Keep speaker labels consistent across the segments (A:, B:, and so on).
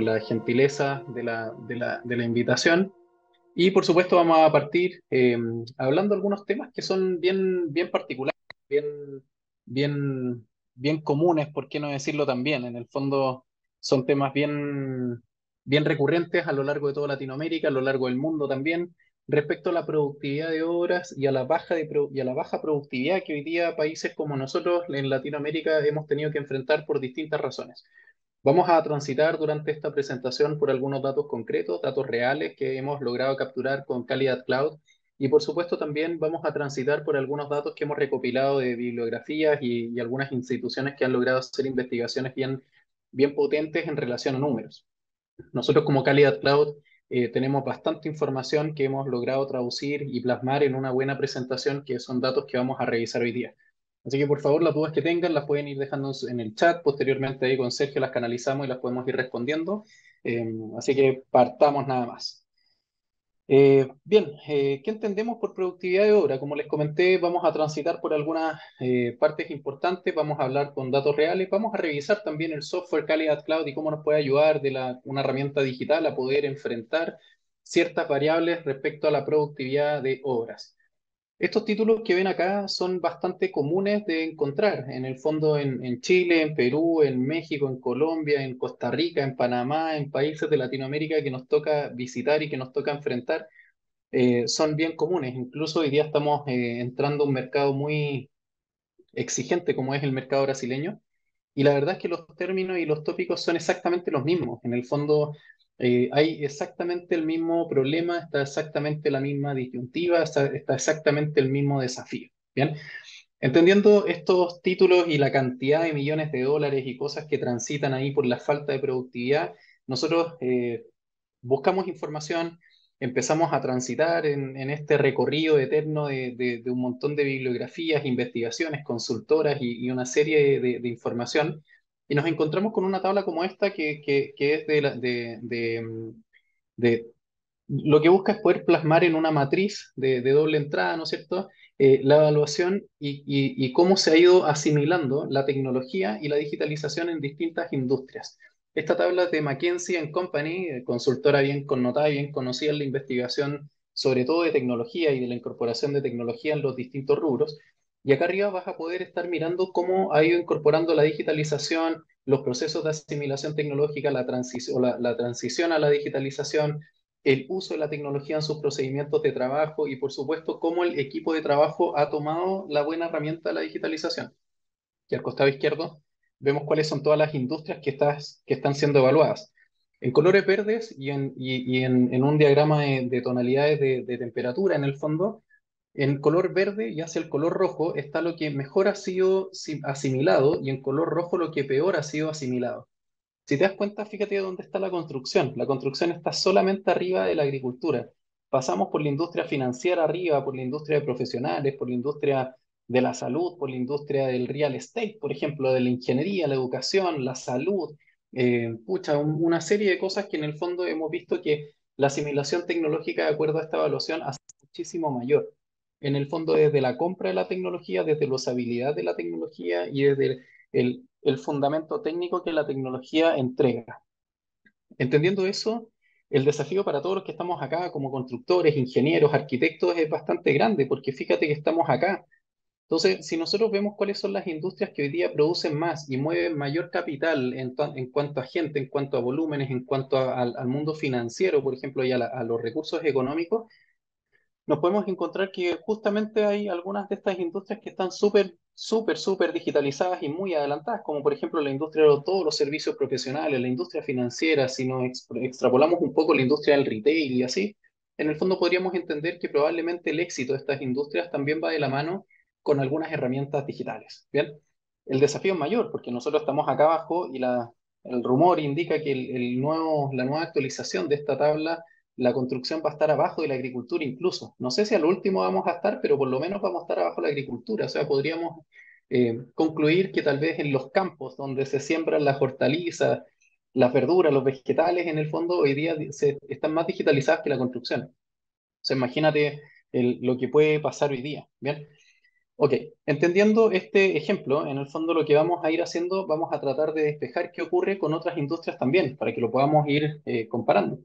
A: la gentileza de la invitación. Y por supuesto vamos a partir hablando de algunos temas que son bien particulares, bien, bien, bien comunes, por qué no decirlo también. En el fondo son temas bien recurrentes a lo largo de toda Latinoamérica, a lo largo del mundo también, respecto a la productividad de obras y a la y a la baja productividad que hoy día países como nosotros en Latinoamérica hemos tenido que enfrentar por distintas razones. Vamos a transitar durante esta presentación por algunos datos concretos, datos reales que hemos logrado capturar con Calidad Cloud, y por supuesto también vamos a transitar por algunos datos que hemos recopilado de bibliografías y algunas instituciones que han logrado hacer investigaciones bien potentes en relación a números. Nosotros como Calidad Cloud tenemos bastante información que hemos logrado traducir y plasmar en una buena presentación, que son datos que vamos a revisar hoy día. Así que por favor, las dudas que tengan las pueden ir dejando en el chat. Posteriormente ahí con Sergio las canalizamos y las podemos ir respondiendo. Así que partamos nada más. ¿Qué entendemos por productividad de obra? Como les comenté, vamos a transitar por algunas partes importantes, vamos a hablar con datos reales, vamos a revisar también el software Calidad Cloud y cómo nos puede ayudar una herramienta digital a poder enfrentar ciertas variables respecto a la productividad de obras. Estos títulos que ven acá son bastante comunes de encontrar, en el fondo en Chile, en Perú, en México, en Colombia, en Costa Rica, en Panamá, en países de Latinoamérica que nos toca visitar y que nos toca enfrentar, son bien comunes. Incluso hoy día estamos entrando a un mercado muy exigente como es el mercado brasileño. Y la verdad es que los términos y los tópicos son exactamente los mismos. En el fondo hay exactamente el mismo problema, está exactamente la misma disyuntiva, está exactamente el mismo desafío. Bien, entendiendo estos títulos y la cantidad de millones de dólares y cosas que transitan ahí por la falta de productividad, nosotros buscamos información, empezamos a transitar en este recorrido eterno de un montón de bibliografías, investigaciones, consultoras y una serie de información, y nos encontramos con una tabla como esta que es de lo que busca es poder plasmar en una matriz de doble entrada, ¿no es cierto? La evaluación y cómo se ha ido asimilando la tecnología y la digitalización en distintas industrias. Esta tabla es de McKinsey Company, consultora bien connotada y bien conocida en la investigación, sobre todo de tecnología y de la incorporación de tecnología en los distintos rubros. Y acá arriba vas a poder estar mirando cómo ha ido incorporando la digitalización, los procesos de asimilación tecnológica, la transición a la digitalización, el uso de la tecnología en sus procedimientos de trabajo y, por supuesto, cómo el equipo de trabajo ha tomado la buena herramienta de la digitalización. Y al costado izquierdo vemos cuáles son todas las industrias que están siendo evaluadas. En colores verdes en un diagrama de tonalidades de temperatura en el fondo, en color verde y hacia el color rojo está lo que mejor ha sido asimilado y en color rojo lo que peor ha sido asimilado. Si te das cuenta, fíjate dónde está la construcción. La construcción está solamente arriba de la agricultura. Pasamos por la industria financiera arriba, por la industria de profesionales, por la industria de la salud, por la industria del real estate, por ejemplo, de la ingeniería, la educación, la salud, una serie de cosas que en el fondo hemos visto que la asimilación tecnológica, de acuerdo a esta evaluación, ha sido muchísimo mayor. En el fondo, desde la compra de la tecnología, desde la usabilidad de la tecnología y desde el fundamento técnico que la tecnología entrega. Entendiendo eso, el desafío para todos los que estamos acá como constructores, ingenieros, arquitectos es bastante grande, porque fíjate que estamos acá. Entonces, si nosotros vemos cuáles son las industrias que hoy día producen más y mueven mayor capital en cuanto a gente, en cuanto a volúmenes, en cuanto al mundo financiero, por ejemplo, y a los recursos económicos, nos podemos encontrar que justamente hay algunas de estas industrias que están súper digitalizadas y muy adelantadas, como por ejemplo la industria de todos los servicios profesionales, la industria financiera. Si nos extrapolamos un poco la industria del retail y así, en el fondo podríamos entender que probablemente el éxito de estas industrias también va de la mano con algunas herramientas digitales. Bien, el desafío es mayor porque nosotros estamos acá abajo y el rumor indica que la nueva actualización de esta tabla, la construcción va a estar abajo de la agricultura incluso. No sé si al último vamos a estar, pero por lo menos vamos a estar abajo de la agricultura. O sea, podríamos concluir que tal vez en los campos donde se siembran las hortalizas, las verduras, los vegetales, en el fondo hoy día están más digitalizadas que la construcción. O sea, imagínate lo que puede pasar hoy día. Bien. Ok, entendiendo este ejemplo, en el fondo lo que vamos a ir haciendo, vamos a tratar de despejar qué ocurre con otras industrias también, para que lo podamos ir comparando.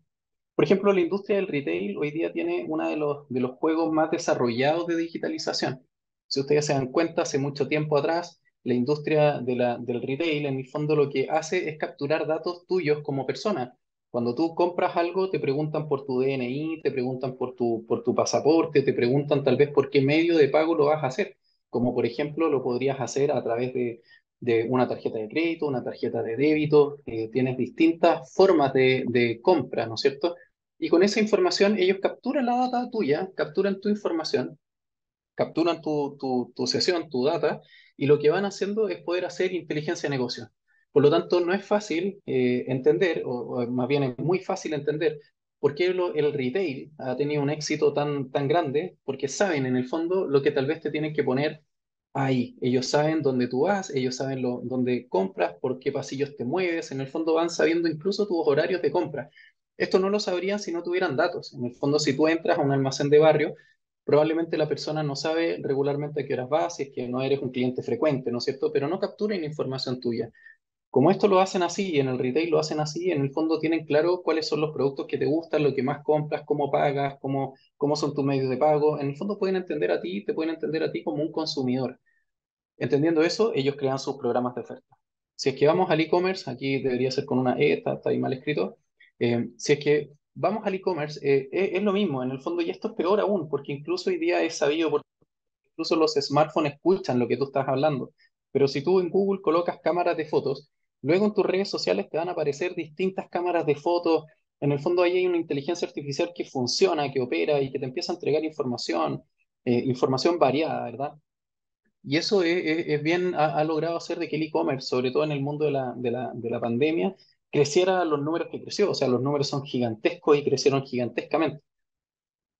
A: Por ejemplo, la industria del retail hoy día tiene uno de los juegos más desarrollados de digitalización. Si ustedes se dan cuenta, hace mucho tiempo atrás, la industria del retail, en el fondo, lo que hace es capturar datos tuyos como persona. Cuando tú compras algo, te preguntan por tu DNI, te preguntan por tu pasaporte, te preguntan tal vez por qué medio de pago lo vas a hacer. Como por ejemplo, lo podrías hacer a través de una tarjeta de crédito, una tarjeta de débito, tienes distintas formas de compra, ¿no es cierto? Y con esa información ellos capturan la data tuya, capturan tu información, capturan tu sesión, tu data, y lo que van haciendo es poder hacer inteligencia de negocio. Por lo tanto, no es fácil entender, o más bien es muy fácil entender por qué el retail ha tenido un éxito tan grande, porque saben en el fondo lo que tal vez te tienen que poner ahí. Ellos saben dónde tú vas, ellos saben dónde compras, por qué pasillos te mueves, en el fondo van sabiendo incluso tus horarios de compra. Esto no lo sabrían si no tuvieran datos. En el fondo, si tú entras a un almacén de barrio, probablemente la persona no sabe regularmente a qué horas va, si es que no eres un cliente frecuente, ¿no es cierto? Pero no capturan información tuya. Como esto lo hacen así y en el retail lo hacen así, en el fondo tienen claro cuáles son los productos que te gustan, lo que más compras, cómo pagas, cómo son tus medios de pago. En el fondo pueden entender a ti, te pueden entender a ti como un consumidor. Entendiendo eso, ellos crean sus programas de oferta. Si es que vamos al e-commerce, aquí debería ser con una E, está ahí mal escrito. Si es que vamos al e-commerce, es lo mismo, en el fondo, y esto es peor aún, porque incluso hoy día es sabido, porque incluso los smartphones escuchan lo que tú estás hablando. Pero si tú en Google colocas cámaras de fotos, luego en tus redes sociales te van a aparecer distintas cámaras de fotos. En el fondo ahí hay una inteligencia artificial que funciona, que opera y que te empieza a entregar información, información variada, ¿verdad? Y eso es bien, ha logrado hacer de que el e-commerce, sobre todo en el mundo de la pandemia, creciera a los números que creció. O sea, los números son gigantescos y crecieron gigantescamente.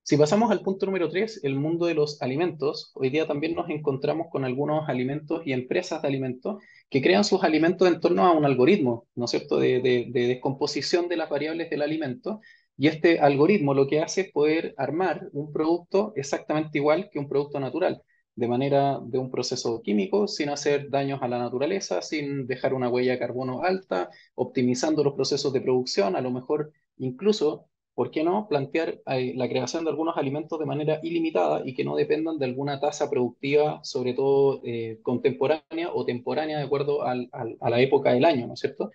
A: Si pasamos al punto número 3, el mundo de los alimentos, hoy día también nos encontramos con algunos alimentos y empresas de alimentos que crean sus alimentos en torno a un algoritmo, ¿no es cierto?, de descomposición de las variables del alimento. Y este algoritmo lo que hace es poder armar un producto exactamente igual que un producto natural, de manera de un proceso químico, sin hacer daños a la naturaleza, sin dejar una huella de carbono alta, optimizando los procesos de producción, a lo mejor incluso, ¿por qué no plantear la creación de algunos alimentos de manera ilimitada y que no dependan de alguna tasa productiva, sobre todo contemporánea o temporánea, de acuerdo a la época del año, ¿no es cierto?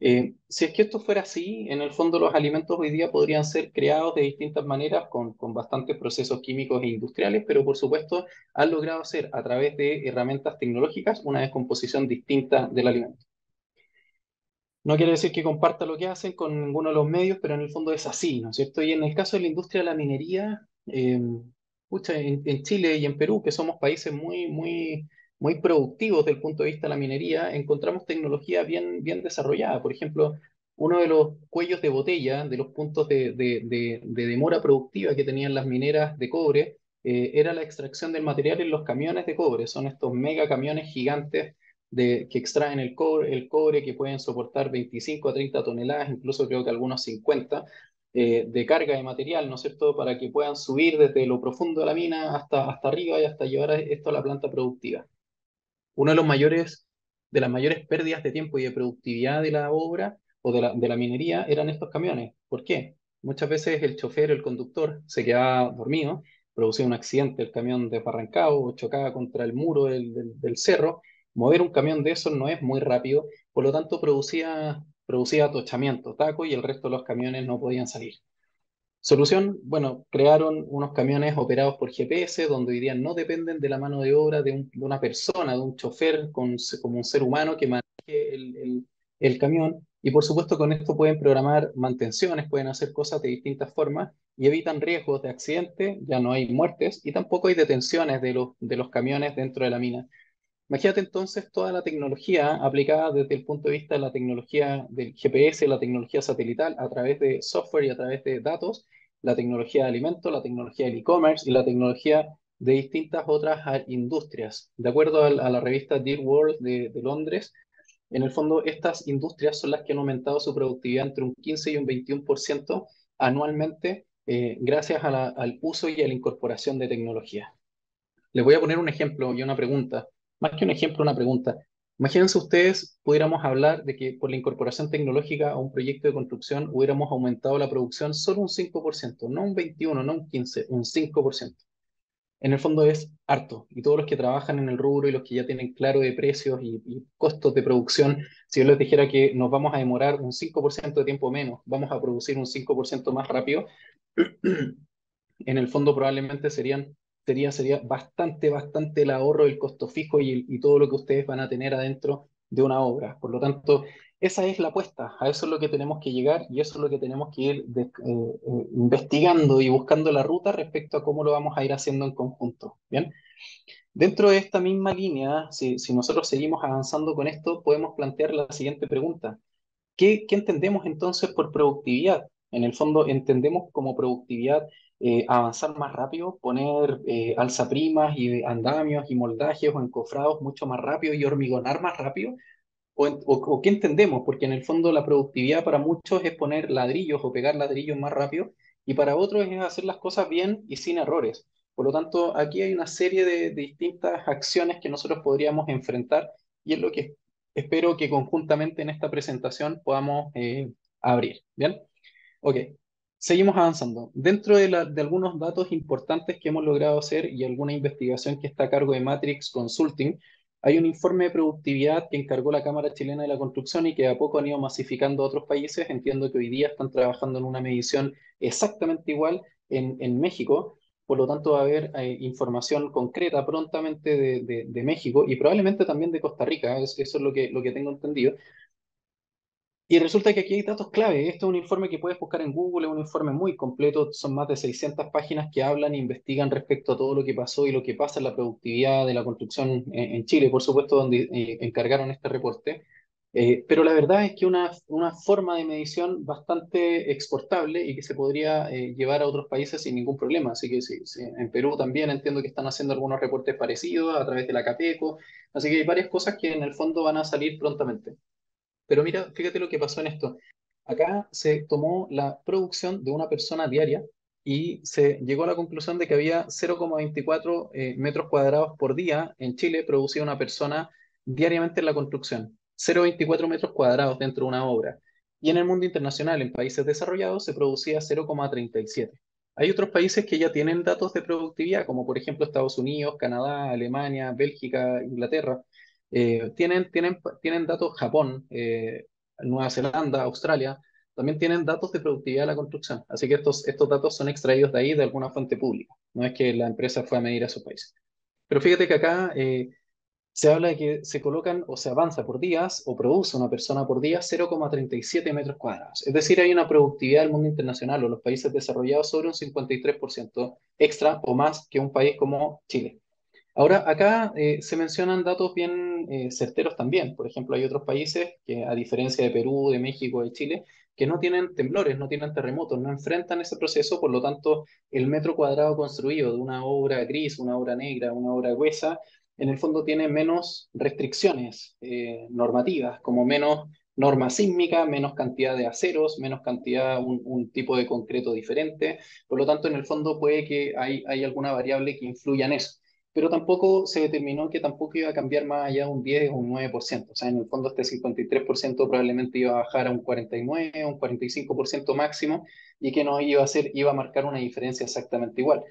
A: Si es que esto fuera así, en el fondo los alimentos hoy día podrían ser creados de distintas maneras con bastantes procesos químicos e industriales, pero por supuesto han logrado hacer a través de herramientas tecnológicas una descomposición distinta del alimento. No quiere decir que comparta lo que hacen con ninguno de los medios, pero en el fondo es así, ¿no es cierto? Y en el caso de la industria de la minería, pucha, en Chile y en Perú, que somos países muy productivos desde el punto de vista de la minería, encontramos tecnología bien desarrollada. Por ejemplo, uno de los cuellos de botella, de los puntos de demora productiva que tenían las mineras de cobre, era la extracción del material en los camiones de cobre. Son estos mega camiones gigantes que extraen el cobre, que pueden soportar 25 a 30 toneladas, incluso creo que algunos 50, de carga de material, ¿no es cierto?, para que puedan subir desde lo profundo de la mina hasta arriba y hasta llevar esto a la planta productiva. Uno de las mayores pérdidas de tiempo y de productividad de la obra o de la minería eran estos camiones. ¿Por qué? Muchas veces el chofer, el conductor, se quedaba dormido, producía un accidente, el camión desbarrancado o chocaba contra el muro del cerro. Mover un camión de esos no es muy rápido, por lo tanto producía atochamiento, taco, y el resto de los camiones no podían salir. Solución, bueno, crearon unos camiones operados por GPS, donde hoy día no dependen de la mano de obra de una persona, de un chofer como un ser humano que maneje el camión. Y por supuesto con esto pueden programar mantenciones, pueden hacer cosas de distintas formas y evitan riesgos de accidente, ya no hay muertes y tampoco hay detenciones de los camiones dentro de la mina. Imagínate entonces toda la tecnología aplicada desde el punto de vista de la tecnología del GPS, la tecnología satelital, a través de software y a través de datos, la tecnología de alimentos, la tecnología del e-commerce y la tecnología de distintas otras industrias. De acuerdo a la revista Dear World de Londres, en el fondo estas industrias son las que han aumentado su productividad entre un 15 y un 21% anualmente, gracias al uso y a la incorporación de tecnología. Les voy a poner un ejemplo y una pregunta. Más que un ejemplo, una pregunta. Imagínense ustedes, pudiéramos hablar de que por la incorporación tecnológica a un proyecto de construcción hubiéramos aumentado la producción solo un 5%, no un 21, no un 15, un 5%. En el fondo es harto. Y todos los que trabajan en el rubro y los que ya tienen claro de precios y costos de producción, si yo les dijera que nos vamos a demorar un 5% de tiempo menos, vamos a producir un 5% más rápido, en el fondo probablemente sería bastante el ahorro del costo fijo y todo lo que ustedes van a tener adentro de una obra. Por lo tanto, esa es la apuesta, a eso es lo que tenemos que llegar y eso es lo que tenemos que ir investigando y buscando la ruta respecto a cómo lo vamos a ir haciendo en conjunto. ¿Bien? Dentro de esta misma línea, si nosotros seguimos avanzando con esto, podemos plantear la siguiente pregunta. ¿Qué entendemos entonces por productividad? En el fondo, entendemos como productividad avanzar más rápido, poner alzaprimas y andamios y moldajes o encofrados mucho más rápido y hormigonar más rápido. ¿O qué entendemos? Porque en el fondo la productividad para muchos es poner ladrillos o pegar ladrillos más rápido y para otros es hacer las cosas bien y sin errores. Por lo tanto, aquí hay una serie de distintas acciones que nosotros podríamos enfrentar y es lo que espero que conjuntamente en esta presentación podamos abrir. ¿Bien? Ok, seguimos avanzando. Dentro de algunos datos importantes que hemos logrado hacer y alguna investigación que está a cargo de Matrix Consulting, hay un informe de productividad que encargó la Cámara Chilena de la Construcción y que a poco han ido masificando a otros países. Entiendo que hoy día están trabajando en una medición exactamente igual en México. Por lo tanto, va a haber información concreta prontamente de México y probablemente también de Costa Rica. Eso es lo que tengo entendido. Y resulta que aquí hay datos clave. Este es un informe que puedes buscar en Google, es un informe muy completo. Son más de 600 páginas que hablan e investigan respecto a todo lo que pasó y lo que pasa en la productividad de la construcción en Chile, por supuesto, donde encargaron este reporte. Pero la verdad es que una forma de medición bastante exportable y que se podría llevar a otros países sin ningún problema. Así que sí, sí, en Perú también entiendo que están haciendo algunos reportes parecidos a través de la Capeco. Así que hay varias cosas que en el fondo van a salir prontamente. Pero mira, fíjate lo que pasó en esto. Acá se tomó la producción de una persona diaria y se llegó a la conclusión de que había 0,24 metros cuadrados por día en Chile producía una persona diariamente en la construcción. 0,24 metros cuadrados dentro de una obra. Y en el mundo internacional, en países desarrollados, se producía 0,37. Hay otros países que ya tienen datos de productividad, como por ejemplo Estados Unidos, Canadá, Alemania, Bélgica, Inglaterra. Tienen datos Japón, Nueva Zelanda, Australia, también tienen datos de productividad de la construcción. Así que estos datos son extraídos de ahí de alguna fuente pública. No es que la empresa fue a medir a esos países. Pero fíjate que acá se habla de que se colocan o se avanza por días o produce una persona por día 0,37 metros cuadrados. Es decir, hay una productividad del mundo internacional o los países desarrollados sobre un 53% extra o más que un país como Chile. Ahora, acá se mencionan datos bien certeros también. Por ejemplo, hay otros países que, a diferencia de Perú, de México, de Chile, que no tienen temblores, no tienen terremotos, no enfrentan ese proceso. Por lo tanto, el metro cuadrado construido de una obra gris, una obra negra, una obra gruesa, en el fondo tiene menos restricciones normativas, como menos norma sísmica, menos cantidad de aceros, menos cantidad, un tipo de concreto diferente. Por lo tanto, en el fondo puede que hay alguna variable que influya en eso, pero tampoco se determinó que tampoco iba a cambiar más allá de un 10 o un 9%. O sea, en el fondo este 53% probablemente iba a bajar a un 49, un 45% máximo y que no iba a marcar una diferencia exactamente igual.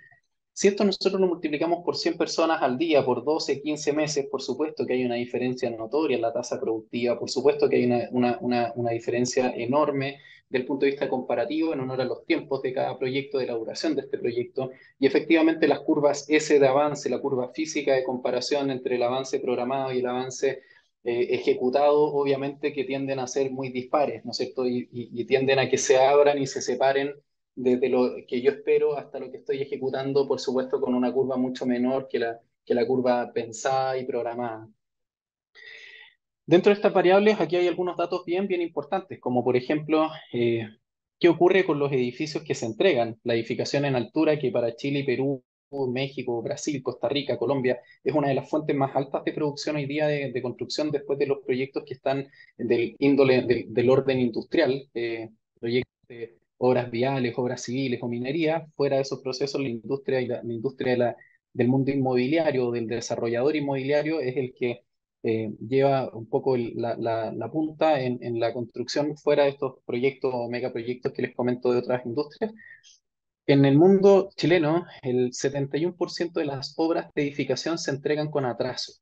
A: Si esto nosotros lo multiplicamos por 100 personas al día, por 12, 15 meses, por supuesto que hay una diferencia notoria en la tasa productiva, por supuesto que hay una diferencia enorme del punto de vista comparativo en honor a los tiempos de cada proyecto, de la duración de este proyecto, y efectivamente las curvas S de avance, la curva física de comparación entre el avance programado y el avance ejecutado, obviamente que tienden a ser muy dispares, ¿no es cierto? Y tienden a que se abran y se separen desde lo que yo espero hasta lo que estoy ejecutando, por supuesto, con una curva mucho menor que la curva pensada y programada. Dentro de estas variables, aquí hay algunos datos bien importantes, como por ejemplo, qué ocurre con los edificios que se entregan. La edificación en altura, que para Chile y Perú, México, Brasil, Costa Rica, Colombia, es una de las fuentes más altas de producción hoy día de construcción después de los proyectos que están del índole, del orden industrial, proyectos de obras viales, obras civiles o minería. Fuera de esos procesos, la industria del mundo inmobiliario, del desarrollador inmobiliario, es el que lleva un poco la punta en la construcción fuera de estos proyectos o megaproyectos que les comento de otras industrias. En el mundo chileno, el 71% de las obras de edificación se entregan con atraso.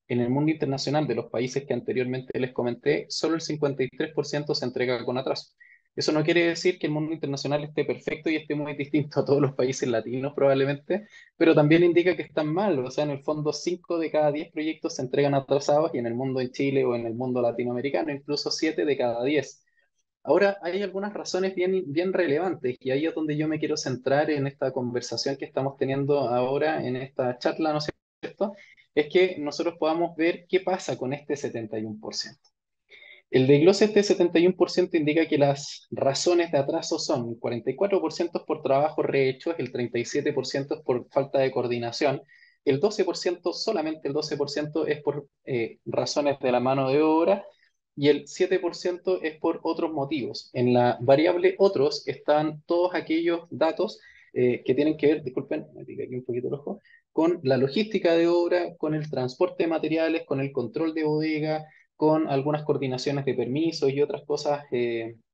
A: En el mundo internacional de los países que anteriormente les comenté, solo el 53% se entrega con atraso. Eso no quiere decir que el mundo internacional esté perfecto y esté muy distinto a todos los países latinos probablemente, pero también indica que están mal. O sea, en el fondo 5 de cada 10 proyectos se entregan atrasados y en el mundo en Chile o en el mundo latinoamericano incluso 7 de cada 10. Ahora, hay algunas razones bien relevantes y ahí es donde yo me quiero centrar en esta conversación que estamos teniendo ahora, en esta charla, ¿no es cierto? Es que nosotros podamos ver qué pasa con este 71%. El desglose de este 71% indica que las razones de atraso son 44% por trabajo rehecho, el 37% es por falta de coordinación, el 12%, solamente el 12% es por razones de la mano de obra y el 7% es por otros motivos. En la variable otros están todos aquellos datos que tienen que ver, disculpen, me pica aquí un poquito el ojo, con la logística de obra, con el transporte de materiales, con el control de bodega, con algunas coordinaciones de permisos y otras cosas,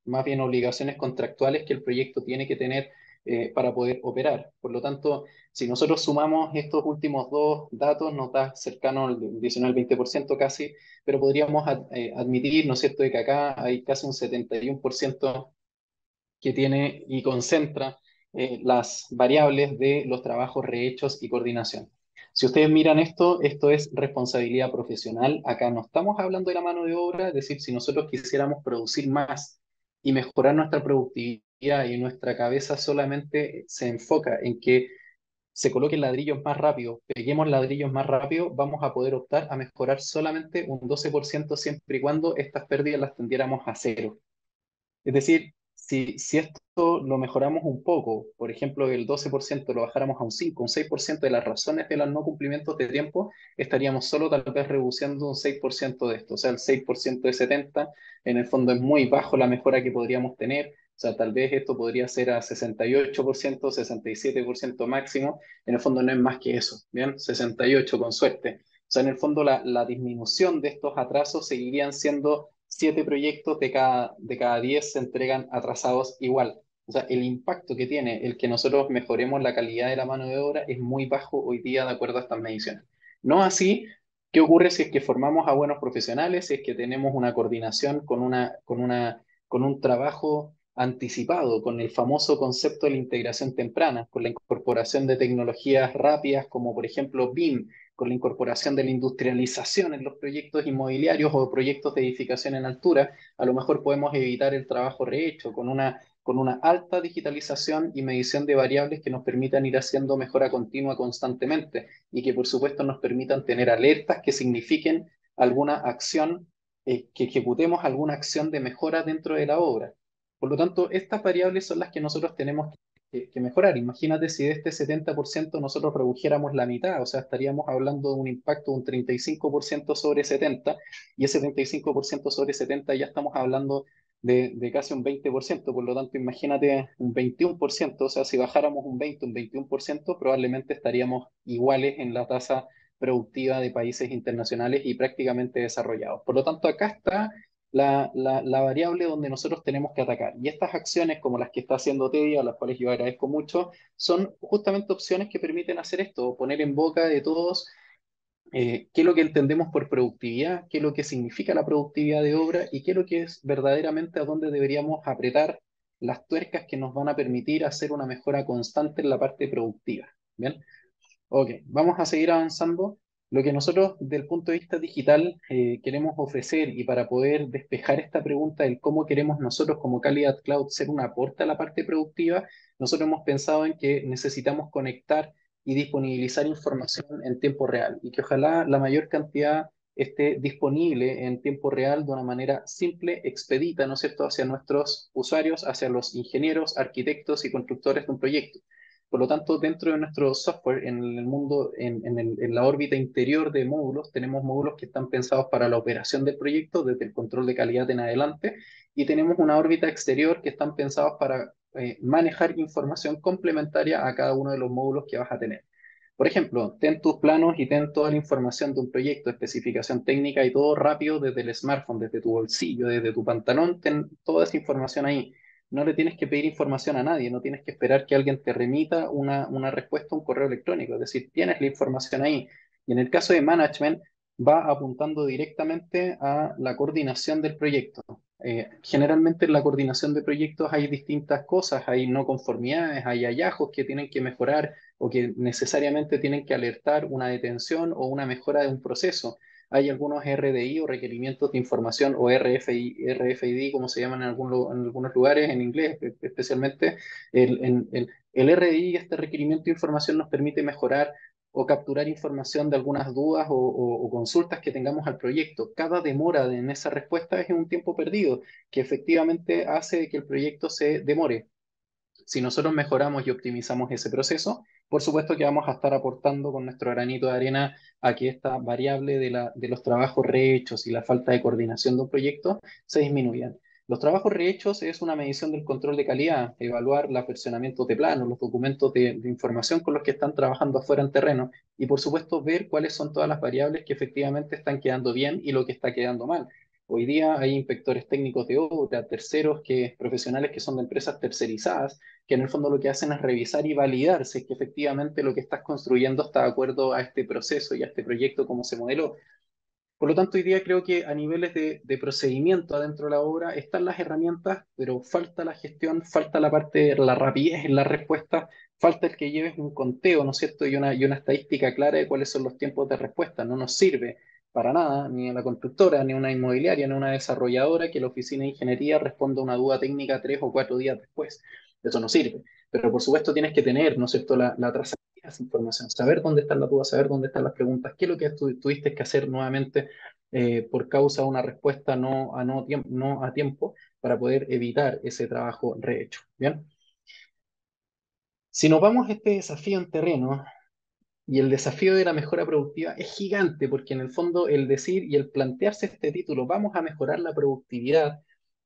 A: más bien obligaciones contractuales que el proyecto tiene que tener para poder operar. Por lo tanto, si nosotros sumamos estos últimos dos datos, nos da cercano al 19-20% casi, pero podríamos admitir, ¿no es cierto?, de que acá hay casi un 71% que tiene y concentra las variables de los trabajos rehechos y coordinación. Si ustedes miran esto, esto es responsabilidad profesional. Acá no estamos hablando de la mano de obra, es decir, si nosotros quisiéramos producir más y mejorar nuestra productividad y nuestra cabeza solamente se enfoca en que se coloquen ladrillos más rápido, peguemos ladrillos más rápido, vamos a poder optar a mejorar solamente un 12% siempre y cuando estas pérdidas las tendiéramos a cero. Es decir, si esto lo mejoramos un poco, por ejemplo, el 12% lo bajáramos a un 5, un 6% de las razones de los no cumplimientos de tiempo, estaríamos solo tal vez reduciendo un 6% de esto. O sea, el 6% de 70, en el fondo es muy bajo la mejora que podríamos tener. O sea, tal vez esto podría ser a 68%, 67% máximo. En el fondo no es más que eso, ¿bien? 68 con suerte. O sea, en el fondo la disminución de estos atrasos seguirían siendo 7 proyectos de cada 10 se entregan atrasados igual. O sea, el impacto que tiene el que nosotros mejoremos la calidad de la mano de obra es muy bajo hoy día de acuerdo a estas mediciones. No así, ¿qué ocurre si es que formamos a buenos profesionales, si es que tenemos una coordinación con un trabajo anticipado, con el famoso concepto de la integración temprana, con la incorporación de tecnologías rápidas como por ejemplo BIM, con la incorporación de la industrialización en los proyectos inmobiliarios o proyectos de edificación en altura, a lo mejor podemos evitar el trabajo rehecho con una alta digitalización y medición de variables que nos permitan ir haciendo mejora continua constantemente y que por supuesto nos permitan tener alertas que signifiquen alguna acción, que ejecutemos alguna acción de mejora dentro de la obra. Por lo tanto, estas variables son las que nosotros tenemos que mejorar. Imagínate si de este 70% nosotros redujéramos la mitad, o sea, estaríamos hablando de un impacto de un 35% sobre 70, y ese 35% sobre 70 ya estamos hablando de casi un 20%, por lo tanto, imagínate un 21%, o sea, si bajáramos un 20, un 21%, probablemente estaríamos iguales en la tasa productiva de países internacionales y prácticamente desarrollados. Por lo tanto, acá está la variable donde nosotros tenemos que atacar. Y estas acciones, como las que está haciendo Teddy, a las cuales yo agradezco mucho, son justamente opciones que permiten hacer esto, poner en boca de todos qué es lo que entendemos por productividad, qué es lo que significa la productividad de obra y qué es lo que es verdaderamente a dónde deberíamos apretar las tuercas que nos van a permitir hacer una mejora constante en la parte productiva. ¿Bien? Ok, vamos a seguir avanzando. Lo que nosotros, desde el punto de vista digital, queremos ofrecer y para poder despejar esta pregunta del cómo queremos nosotros como Calidad Cloud ser un aporte a la parte productiva, nosotros hemos pensado en que necesitamos conectar y disponibilizar información en tiempo real y que ojalá la mayor cantidad esté disponible en tiempo real de una manera simple, expedita, ¿no es cierto?, hacia nuestros usuarios, hacia los ingenieros, arquitectos y constructores de un proyecto. Por lo tanto, dentro de nuestro software, en el mundo, en la órbita interior de módulos, tenemos módulos que están pensados para la operación del proyecto, desde el control de calidad en adelante, y tenemos una órbita exterior que están pensados para manejar información complementaria a cada uno de los módulos que vas a tener. Por ejemplo, ten tus planos y ten toda la información de un proyecto, especificación técnica y todo rápido desde el smartphone, desde tu bolsillo, desde tu pantalón, ten toda esa información ahí. No le tienes que pedir información a nadie, no tienes que esperar que alguien te remita una respuesta a un correo electrónico, es decir, tienes la información ahí. Y en el caso de management, va apuntando directamente a la coordinación del proyecto. Generalmente en la coordinación de proyectos hay distintas cosas, hay no conformidades, hay hallazgos que tienen que mejorar o que necesariamente tienen que alertar una detención o una mejora de un proceso. Hay algunos RDI o requerimientos de información o RFID, como se llaman en algunos lugares en inglés, especialmente el RDI, este requerimiento de información nos permite mejorar o capturar información de algunas dudas o consultas que tengamos al proyecto. Cada demora en esa respuesta es un tiempo perdido que efectivamente hace que el proyecto se demore. Si nosotros mejoramos y optimizamos ese proceso, por supuesto que vamos a estar aportando con nuestro granito de arena a que esta variable de los trabajos rehechos y la falta de coordinación de un proyecto se disminuyan. Los trabajos rehechos es una medición del control de calidad, evaluar los versionamientos de planos, los documentos de información con los que están trabajando afuera en terreno y por supuesto ver cuáles son todas las variables que efectivamente están quedando bien y lo que está quedando mal. Hoy día hay inspectores técnicos de obra, terceros profesionales que son de empresas tercerizadas que en el fondo lo que hacen es revisar y validar si es que efectivamente lo que estás construyendo está de acuerdo a este proceso y a este proyecto como se modeló. Por lo tanto, hoy día creo que a niveles de procedimiento adentro de la obra están las herramientas, pero falta la gestión, falta la parte, la rapidez en la respuesta, falta el que lleves un conteo, ¿no es cierto? Y una estadística clara de cuáles son los tiempos de respuesta. No nos sirve para nada, ni a la constructora, ni a una inmobiliaria, ni a una desarrolladora, que la oficina de ingeniería responda a una duda técnica 3 o 4 días después. Eso no sirve. Pero por supuesto tienes que tener, ¿no es cierto?, la trazabilidad de esa información, saber dónde están las dudas, saber dónde están las preguntas, qué es lo que tuviste que hacer nuevamente por causa de una respuesta no a tiempo para poder evitar ese trabajo rehecho. ¿Bien? Si nos vamos a este desafío en terreno, y el desafío de la mejora productiva es gigante, porque en el fondo el decir y el plantearse este título, vamos a mejorar la productividad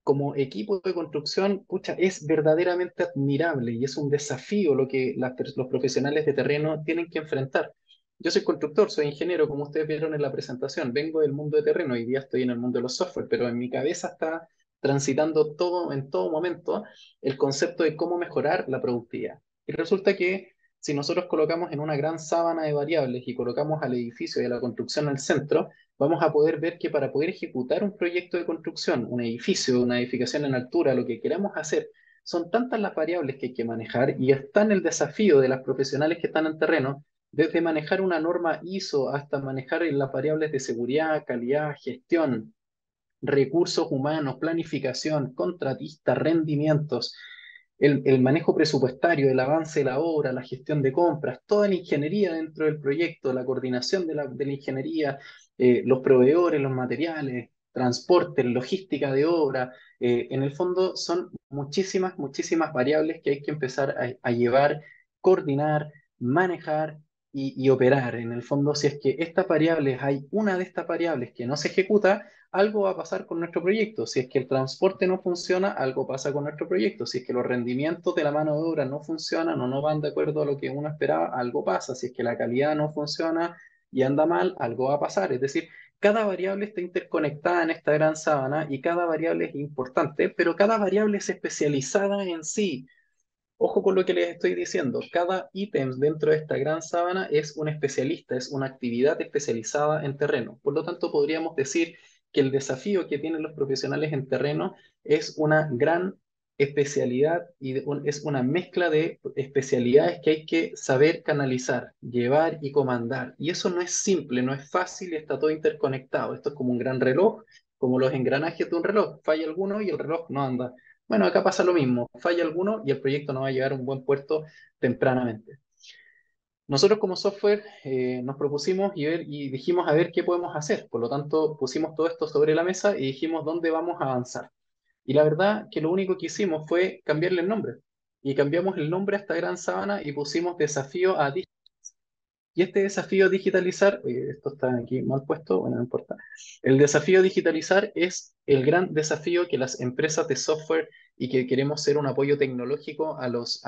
A: como equipo de construcción, pucha, es verdaderamente admirable y es un desafío lo que los profesionales de terreno tienen que enfrentar. Yo soy constructor, soy ingeniero, como ustedes vieron en la presentación, vengo del mundo de terreno, hoy día estoy en el mundo de los software, pero en mi cabeza está transitando todo, en todo momento, el concepto de cómo mejorar la productividad. Y resulta que si nosotros colocamos en una gran sábana de variables y colocamos al edificio y a la construcción al centro, vamos a poder ver que para poder ejecutar un proyecto de construcción, un edificio, una edificación en altura, lo que queramos hacer, son tantas las variables que hay que manejar y está en el desafío de las profesionales que están en terreno, desde manejar una norma ISO hasta manejar las variables de seguridad, calidad, gestión, recursos humanos, planificación, contratistas, rendimientos, el manejo presupuestario, el avance de la obra, la gestión de compras, toda la ingeniería dentro del proyecto, la coordinación de la ingeniería, los proveedores, los materiales, transporte, logística de obra. En el fondo son muchísimas, muchísimas variables que hay que empezar a llevar, coordinar, manejar y operar. En el fondo, si es que estas variables, hay una de estas variables que no se ejecuta, algo va a pasar con nuestro proyecto. Si es que el transporte no funciona, algo pasa con nuestro proyecto. Si es que los rendimientos de la mano de obra no funcionan o no van de acuerdo a lo que uno esperaba, algo pasa. Si es que la calidad no funciona y anda mal, algo va a pasar. Es decir, cada variable está interconectada en esta gran sábana y cada variable es importante, pero cada variable es especializada en sí. Ojo con lo que les estoy diciendo. Cada ítem dentro de esta gran sábana es un especialista, es una actividad especializada en terreno. Por lo tanto, podríamos decir que el desafío que tienen los profesionales en terreno es una gran especialidad y es una mezcla de especialidades que hay que saber canalizar, llevar y comandar. Y eso no es simple, no es fácil y está todo interconectado. Esto es como un gran reloj, como los engranajes de un reloj. Falla alguno y el reloj no anda. Bueno, acá pasa lo mismo, falla alguno y el proyecto no va a llegar a un buen puerto tempranamente. Nosotros como software nos propusimos y dijimos a ver qué podemos hacer. Por lo tanto, pusimos todo esto sobre la mesa y dijimos dónde vamos a avanzar. Y la verdad que lo único que hicimos fue cambiarle el nombre. Y cambiamos el nombre a esta gran sábana y pusimos desafío a Y este desafío digitalizar, oye, esto está aquí mal puesto, bueno, no importa. El desafío digitalizar es el gran desafío que las empresas de software y que queremos ser un apoyo tecnológico a los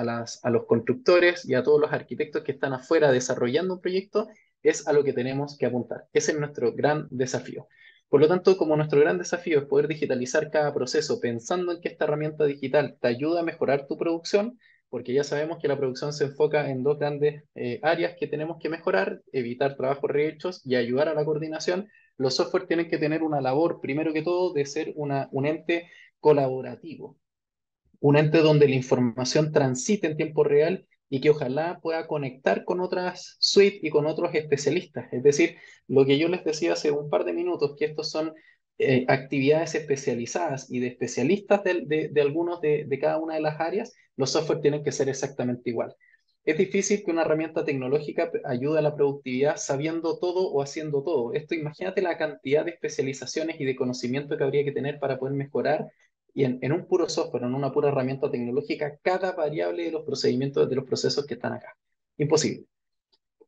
A: constructores y a todos los arquitectos que están afuera desarrollando un proyecto, es a lo que tenemos que apuntar. Ese es nuestro gran desafío. Por lo tanto, como nuestro gran desafío es poder digitalizar cada proceso pensando en que esta herramienta digital te ayuda a mejorar tu producción, porque ya sabemos que la producción se enfoca en dos grandes áreas que tenemos que mejorar: evitar trabajos rehechos y ayudar a la coordinación. Los software tienen que tener una labor, primero que todo, de ser un ente colaborativo, un ente donde la información transite en tiempo real y que ojalá pueda conectar con otras suites y con otros especialistas. Es decir, lo que yo les decía hace un par de minutos, que estos son actividades especializadas y de especialistas de algunos de cada una de las áreas, los software tienen que ser exactamente igual. Es difícil que una herramienta tecnológica ayude a la productividad sabiendo todo o haciendo todo. Esto, imagínate la cantidad de especializaciones y de conocimiento que habría que tener para poder mejorar y en un puro software, en una pura herramienta tecnológica, cada variable de los procedimientos, de los procesos que están acá. Imposible.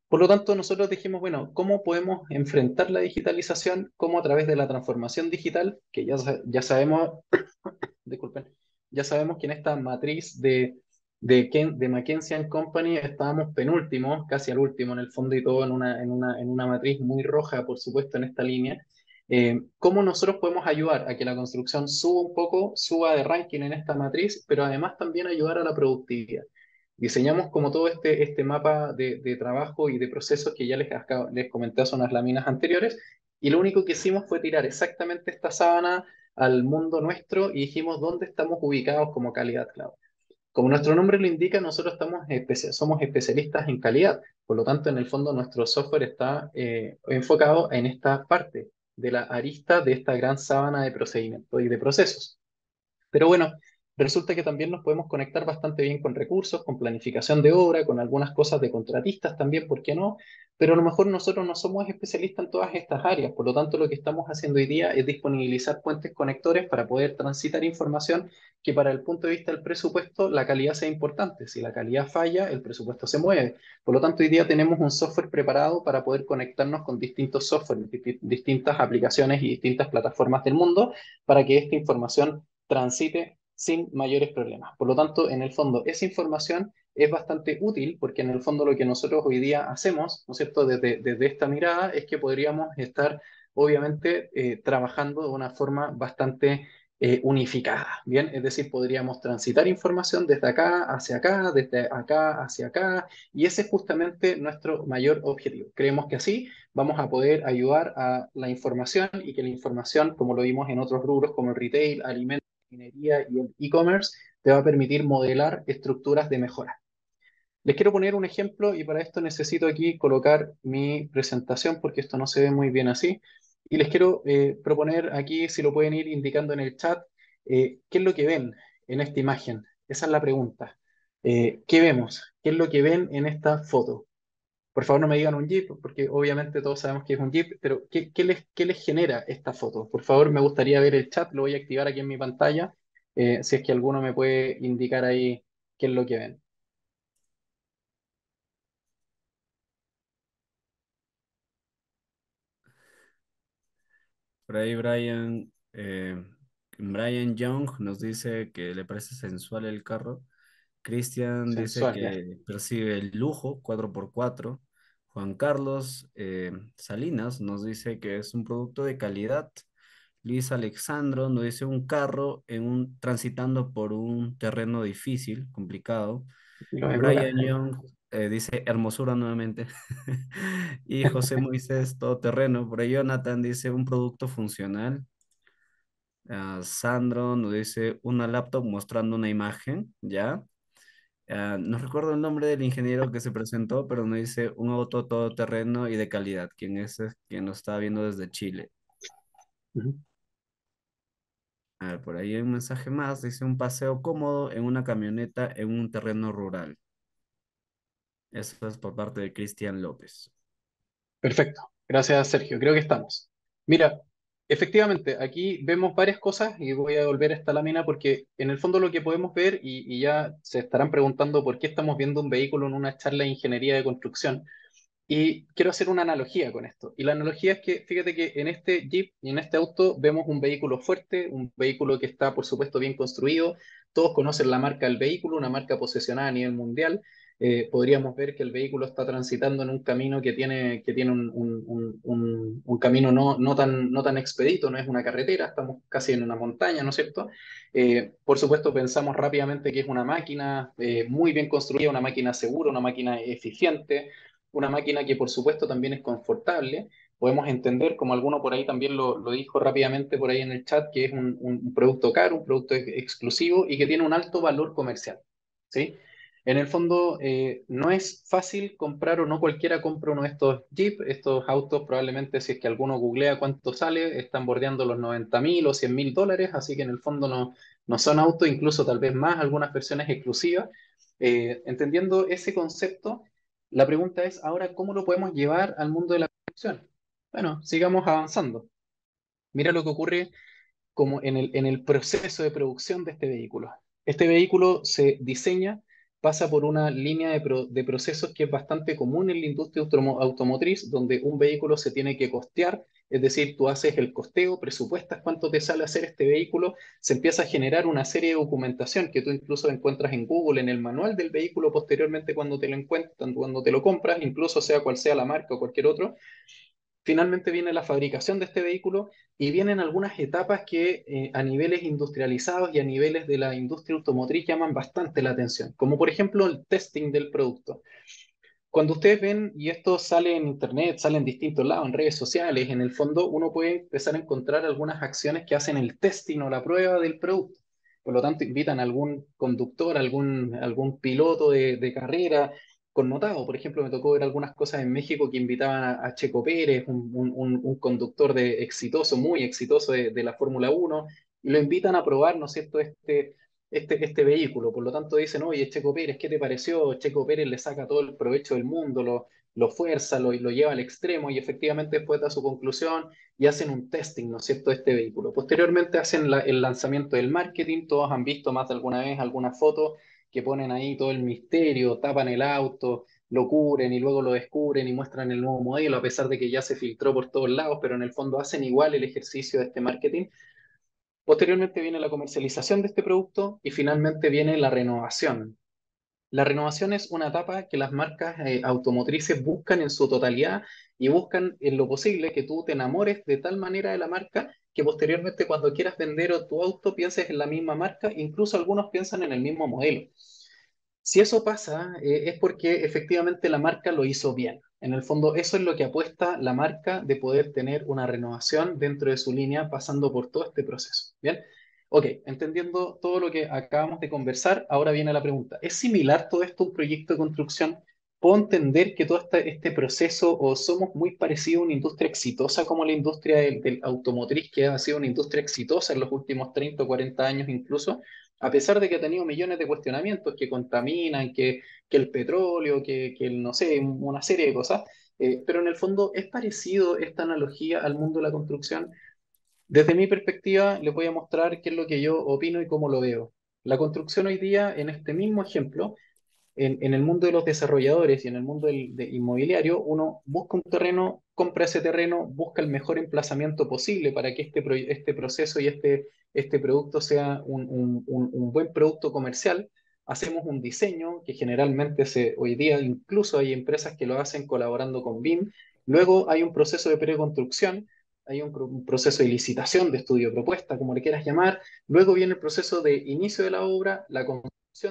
A: Por lo tanto, nosotros dijimos, bueno, ¿cómo podemos enfrentar la digitalización? ¿Cómo a través de la transformación digital, que ya sabemos, disculpen, ya sabemos que en esta matriz de McKinsey and Company estábamos penúltimos, casi al último en el fondo y todo, en una matriz muy roja, por supuesto, en esta línea. ¿Cómo nosotros podemos ayudar a que la construcción suba un poco, suba de ranking en esta matriz, pero además también ayudar a la productividad? Diseñamos como todo este mapa de trabajo y de procesos que ya les comenté hace unas láminas anteriores, y lo único que hicimos fue tirar exactamente esta sábana al mundo nuestro y dijimos dónde estamos ubicados como calidad cloud. Como nuestro nombre lo indica, nosotros somos especialistas en calidad. Por lo tanto, en el fondo, nuestro software está enfocado en esta parte de la arista de esta gran sábana de procedimientos y de procesos. Pero bueno, resulta que también nos podemos conectar bastante bien con recursos, con planificación de obra, con algunas cosas de contratistas también, ¿por qué no? Pero a lo mejor nosotros no somos especialistas en todas estas áreas, por lo tanto lo que estamos haciendo hoy día es disponibilizar puentes conectores para poder transitar información que para el punto de vista del presupuesto la calidad sea importante. Si la calidad falla, el presupuesto se mueve. Por lo tanto, hoy día tenemos un software preparado para poder conectarnos con distintos softwares, distintas aplicaciones y distintas plataformas del mundo para que esta información transite sin mayores problemas. Por lo tanto, en el fondo, esa información es bastante útil porque en el fondo lo que nosotros hoy día hacemos, ¿no es cierto?, desde esta mirada, es que podríamos estar, obviamente, trabajando de una forma bastante unificada, ¿bien? Es decir, podríamos transitar información desde acá, desde acá hacia acá, y ese es justamente nuestro mayor objetivo. Creemos que así vamos a poder ayudar a la información y que la información, como lo vimos en otros rubros como el retail, alimentos, minería y el e-commerce, te va a permitir modelar estructuras de mejora. Les quiero poner un ejemplo y para esto necesito aquí colocar mi presentación porque esto no se ve muy bien así. Y les quiero proponer aquí, si lo pueden ir indicando en el chat, ¿qué es lo que ven en esta imagen? Esa es la pregunta. ¿Qué vemos? ¿Qué es lo que ven en esta foto? Por favor, no me digan un Jeep, porque obviamente todos sabemos que es un Jeep, pero qué les genera esta foto? Por favor, me gustaría ver el chat, lo voy a activar aquí en mi pantalla, si es que alguno me puede indicar ahí qué es lo que ven.
B: Por ahí Brian Young nos dice que le parece sensual el carro. Christian dice
A: Sensual, ya.
B: que percibe el lujo 4x4. Juan Carlos Salinas nos dice que es un producto de calidad. Luis Alexandro nos dice un carro transitando por un terreno difícil, complicado.
A: Lo de Dura.
B: Brian Young dice hermosura nuevamente. Y José Moisés, todoterreno. Por ahí Jonathan dice un producto funcional. Sandro nos dice una laptop mostrando una imagen, ¿ya? No recuerdo el nombre del ingeniero que se presentó, pero nos dice un auto todoterreno y de calidad, quien nos está viendo desde Chile.
A: Ujú.
B: A ver, por ahí hay un mensaje más, dice un paseo cómodo en una camioneta en un terreno rural. Eso es por parte de Cristian López.
A: Perfecto. Gracias, Sergio. Creo que estamos. Mira, efectivamente, aquí vemos varias cosas y voy a volver a esta lámina porque en el fondo lo que podemos ver, y ya se estarán preguntando por qué estamos viendo un vehículo en una charla de ingeniería de construcción. Y quiero hacer una analogía con esto. Y la analogía es que, fíjate que en este Jeep y en este auto vemos un vehículo fuerte, un vehículo que está, por supuesto, bien construido. Todos conocen la marca del vehículo, una marca posicionada a nivel mundial. Podríamos ver que el vehículo está transitando en un camino que tiene un camino no tan expedito, no es una carretera, estamos casi en una montaña, ¿no es cierto? Por supuesto, pensamos rápidamente que es una máquina muy bien construida, una máquina segura, una máquina eficiente, una máquina que por supuesto también es confortable. Podemos entender, como alguno por ahí también lo dijo rápidamente por ahí en el chat, que es un producto caro, un producto exclusivo y que tiene un alto valor comercial. ¿Sí? En el fondo, no es fácil comprar o no cualquiera compra uno de estos Jeep, estos autos probablemente si es que alguno googlea cuánto sale, están bordeando los 90.000 o 100.000 dólares, así que en el fondo no son autos, incluso tal vez más, algunas versiones exclusivas. Entendiendo ese concepto, la pregunta es ahora, ¿cómo lo podemos llevar al mundo de la producción? Bueno, sigamos avanzando. Mira lo que ocurre como en el proceso de producción de este vehículo. Este vehículo se diseña, pasa por una línea de procesos que es bastante común en la industria automotriz, donde un vehículo se tiene que costear, es decir, tú haces el costeo, presupuestas cuánto te sale hacer este vehículo, se empieza a generar una serie de documentación que tú incluso encuentras en Google, en el manual del vehículo posteriormente cuando te lo encuentran, cuando te lo compras, incluso sea cual sea la marca o cualquier otro. Finalmente viene la fabricación de este vehículo y vienen algunas etapas que a niveles industrializados y a niveles de la industria automotriz llaman bastante la atención, como por ejemplo el testing del producto. Cuando ustedes ven, y esto sale en internet, sale en distintos lados, en redes sociales, en el fondo uno puede empezar a encontrar algunas acciones que hacen el testing o la prueba del producto. Por lo tanto, invitan a algún conductor, algún piloto de carrera connotado. Por ejemplo, me tocó ver algunas cosas en México que invitaban a Checo Pérez, un conductor exitoso, muy exitoso de la Fórmula Uno, y lo invitan a probar, ¿no es cierto?, este vehículo. Por lo tanto, dicen, oye, Checo Pérez, ¿qué te pareció? Checo Pérez le saca todo el provecho del mundo, lo fuerza, lo lleva al extremo y efectivamente después da su conclusión y hacen un testing, ¿no es cierto?, de este vehículo. Posteriormente hacen el lanzamiento del marketing, todos han visto más de alguna vez alguna foto que ponen ahí todo el misterio, tapan el auto, lo cubren y luego lo descubren y muestran el nuevo modelo, a pesar de que ya se filtró por todos lados, pero en el fondo hacen igual el ejercicio de este marketing. Posteriormente viene la comercialización de este producto y finalmente viene la renovación. La renovación es una etapa que las marcas automotrices buscan en su totalidad y buscan en lo posible que tú te enamores de tal manera de la marca que posteriormente cuando quieras vender tu auto pienses en la misma marca, incluso algunos piensan en el mismo modelo. Si eso pasa, es porque efectivamente la marca lo hizo bien. En el fondo, eso es lo que apuesta la marca de poder tener una renovación dentro de su línea pasando por todo este proceso. Bien, ok, entendiendo todo lo que acabamos de conversar, ahora viene la pregunta. ¿Es similar todo esto a un proyecto de construcción? ¿Puedo entender que todo este proceso o somos muy parecidos a una industria exitosa como la industria del automotriz, que ha sido una industria exitosa en los últimos 30 o 40 años incluso? A pesar de que ha tenido millones de cuestionamientos que contaminan, que el petróleo, no sé, una serie de cosas, pero en el fondo es parecido esta analogía al mundo de la construcción. Desde mi perspectiva, les voy a mostrar qué es lo que yo opino y cómo lo veo. La construcción hoy día, en este mismo ejemplo, en el mundo de los desarrolladores y en el mundo inmobiliario, uno busca un terreno, compra ese terreno, busca el mejor emplazamiento posible para que este proceso y este producto sea un buen producto comercial. Hacemos un diseño que generalmente hoy día incluso hay empresas que lo hacen colaborando con BIM. Luego hay un proceso de preconstrucción, hay un proceso de licitación, de estudio propuesta, como le quieras llamar. Luego viene el proceso de inicio de la obra, la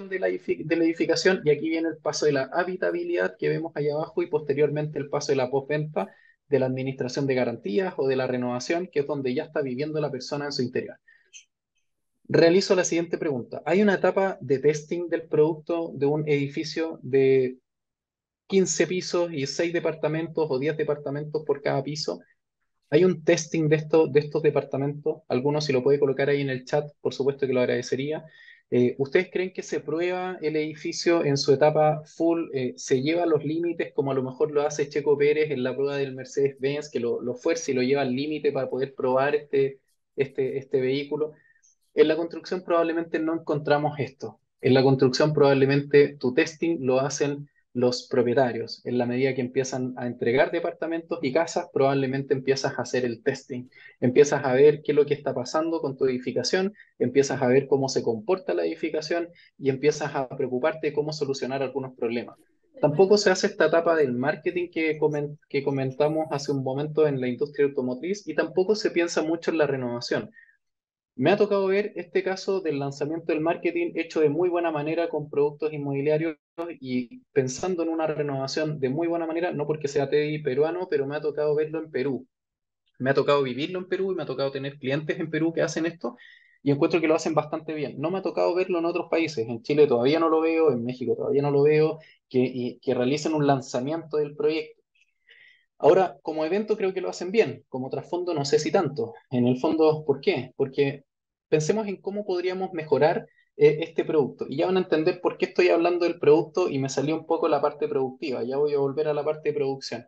A: de la edificación y aquí viene el paso de la habitabilidad que vemos allá abajo y posteriormente el paso de la postventa de la administración de garantías o de la renovación, que es donde ya está viviendo la persona en su interior. Realizo la siguiente pregunta. ¿Hay una etapa de testing del producto de un edificio de 15 pisos y 6 departamentos o 10 departamentos por cada piso? ¿Hay un testing de estos departamentos? Algunos, si lo puede colocar ahí en el chat, por supuesto que lo agradecería. ¿Ustedes creen que se prueba el edificio en su etapa full? ¿Se lleva los límites como a lo mejor lo hace Checo Pérez en la prueba del Mercedes-Benz, que lo fuerza y lo lleva al límite para poder probar este vehículo? En la construcción probablemente no encontramos esto. En la construcción probablemente tu testing lo hacen los propietarios. En la medida que empiezan a entregar departamentos y casas, probablemente empiezas a hacer el testing, empiezas a ver qué es lo que está pasando con tu edificación, empiezas a ver cómo se comporta la edificación y empiezas a preocuparte de cómo solucionar algunos problemas. Tampoco se hace esta etapa del marketing que comentamos hace un momento en la industria automotriz y tampoco se piensa mucho en la renovación. Me ha tocado ver este caso del lanzamiento del marketing hecho de muy buena manera con productos inmobiliarios y pensando en una renovación de muy buena manera, no porque sea TDI peruano, pero me ha tocado verlo en Perú. Me ha tocado vivirlo en Perú y me ha tocado tener clientes en Perú que hacen esto y encuentro que lo hacen bastante bien. No me ha tocado verlo en otros países. En Chile todavía no lo veo, en México todavía no lo veo, que realicen un lanzamiento del proyecto. Ahora, como evento creo que lo hacen bien, como trasfondo no sé si tanto. En el fondo, ¿por qué? Porque pensemos en cómo podríamos mejorar este producto. Y ya van a entender por qué estoy hablando del producto y me salió un poco la parte productiva. Ya voy a volver a la parte de producción.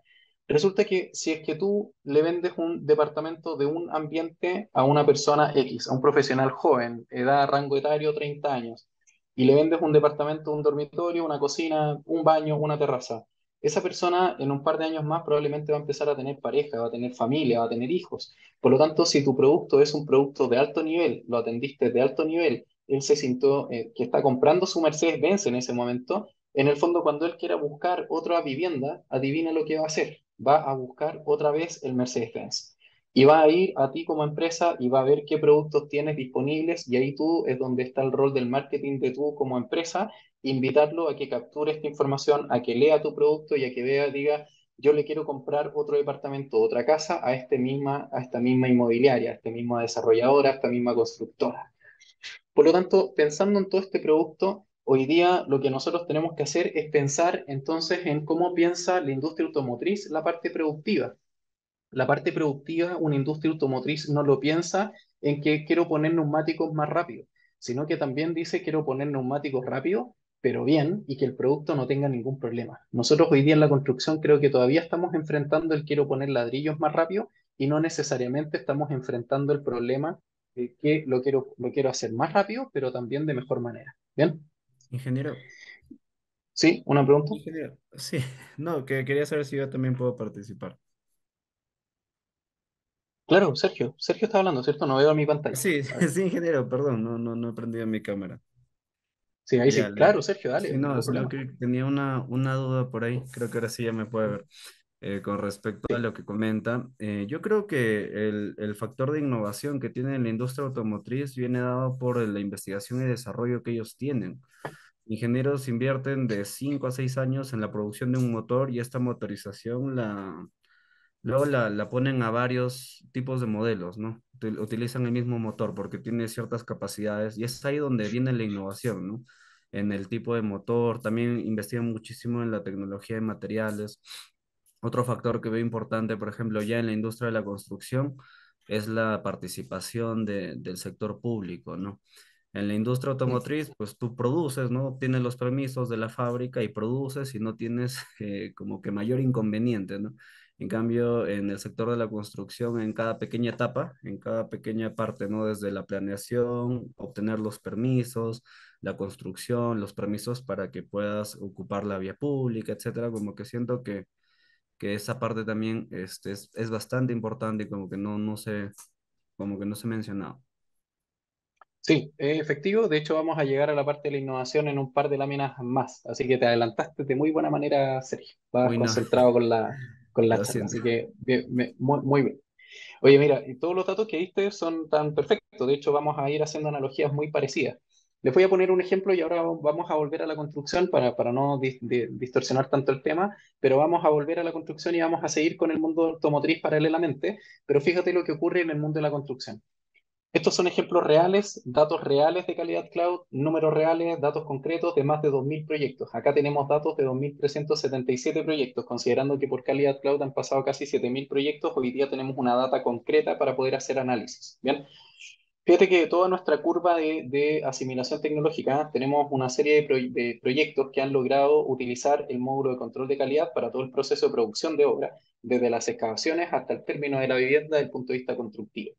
A: Resulta que si es que tú le vendes un departamento de un ambiente a una persona X, a un profesional joven, edad, rango etario 30 años, y le vendes un departamento, un dormitorio, una cocina, un baño, una terraza, esa persona en un par de años más probablemente va a empezar a tener pareja, va a tener familia, va a tener hijos. Por lo tanto, si tu producto es un producto de alto nivel, lo atendiste de alto nivel, él se sintió que está comprando su Mercedes-Benz en ese momento, en el fondo cuando él quiera buscar otra vivienda, adivina lo que va a hacer. Va a buscar otra vez el Mercedes-Benz. Y va a ir a ti como empresa y va a ver qué productos tienes disponibles y ahí tú es donde está el rol del marketing de tú como empresa, invitarlo a que capture esta información, a que lea tu producto y a que vea, diga, yo le quiero comprar otro departamento, otra casa a esta misma inmobiliaria, a esta misma desarrolladora, a esta misma constructora. Por lo tanto, pensando en todo este producto, hoy día lo que nosotros tenemos que hacer es pensar entonces en cómo piensa la industria automotriz la parte productiva. La parte productiva, una industria automotriz no lo piensa en que quiero poner neumáticos más rápido, sino que también dice quiero poner neumáticos rápido, pero bien, y que el producto no tenga ningún problema. Nosotros hoy día en la construcción creo que todavía estamos enfrentando el quiero poner ladrillos más rápido y no necesariamente estamos enfrentando el problema de que lo quiero hacer más rápido, pero también de mejor manera. ¿Bien?
B: Ingeniero,
A: ¿Sí? ¿Una pregunta?
B: ingeniero, sí, no, que quería saber si yo también puedo participar.
A: Claro, Sergio. Sergio está hablando, ¿cierto? No veo mi pantalla.
B: Sí,
A: A ver.
B: sí, ingeniero, perdón, no he prendido mi cámara.
A: Sí, ahí
B: Ya,
A: sí. Claro, Sergio,
B: sí,
A: dale,
B: no,
A: ningún
B: sino
A: problema.
B: que tenía una duda por ahí, creo que ahora sí ya me puede ver. Con respecto a
A: Sí.
B: lo que comenta, yo creo que el factor de innovación que tiene la industria automotriz viene dado por la investigación y desarrollo que ellos tienen. Ingenieros invierten de 5 a 6 años en la producción de un motor y esta motorización luego la ponen a varios tipos de modelos, ¿no? Utilizan el mismo motor porque tiene ciertas capacidades y es ahí donde viene la innovación, ¿no? En el tipo de motor, también investigan muchísimo en la tecnología de materiales. Otro factor que veo importante, por ejemplo, ya en la industria de la construcción, es la participación del sector público, ¿no? En la industria
A: Mm.
B: automotriz, pues tú produces, ¿no? Tienes los permisos de la fábrica y produces y no tienes como que mayor inconveniente, ¿no? En cambio, en el sector de la construcción, en cada pequeña etapa, en cada pequeña parte, ¿no? Desde la planeación, obtener los permisos, la construcción, los permisos para que puedas ocupar la vía pública, etcétera, como que siento que esa parte también es bastante importante y como que no se ha mencionado.
A: Sí, es efectivo. De hecho, vamos a llegar a la parte de la innovación en un par de láminas más. Así que te adelantaste de muy buena manera, Sergio. Vas
B: Uy, no,
A: concentrado con la
B: lo
A: charla.
B: siento.
A: Así que muy, muy bien. Oye, mira, y todos los datos que diste son tan perfectos. De hecho, vamos a ir haciendo analogías muy parecidas. Les voy a poner un ejemplo y ahora vamos a volver a la construcción para no distorsionar tanto el tema, pero vamos a volver a la construcción y vamos a seguir con el mundo automotriz paralelamente. Pero fíjate lo que ocurre en el mundo de la construcción. Estos son ejemplos reales, datos reales de calidad cloud, números reales, datos concretos de más de 2.000 proyectos. Acá tenemos datos de 2.377 proyectos, considerando que por calidad cloud han pasado casi 7.000 proyectos, hoy día tenemos una data concreta para poder hacer análisis. Bien, fíjate que toda nuestra curva de asimilación tecnológica tenemos una serie de proyectos que han logrado utilizar el módulo de control de calidad para todo el proceso de producción de obra, desde las excavaciones hasta el término de la vivienda desde el punto de vista constructivo.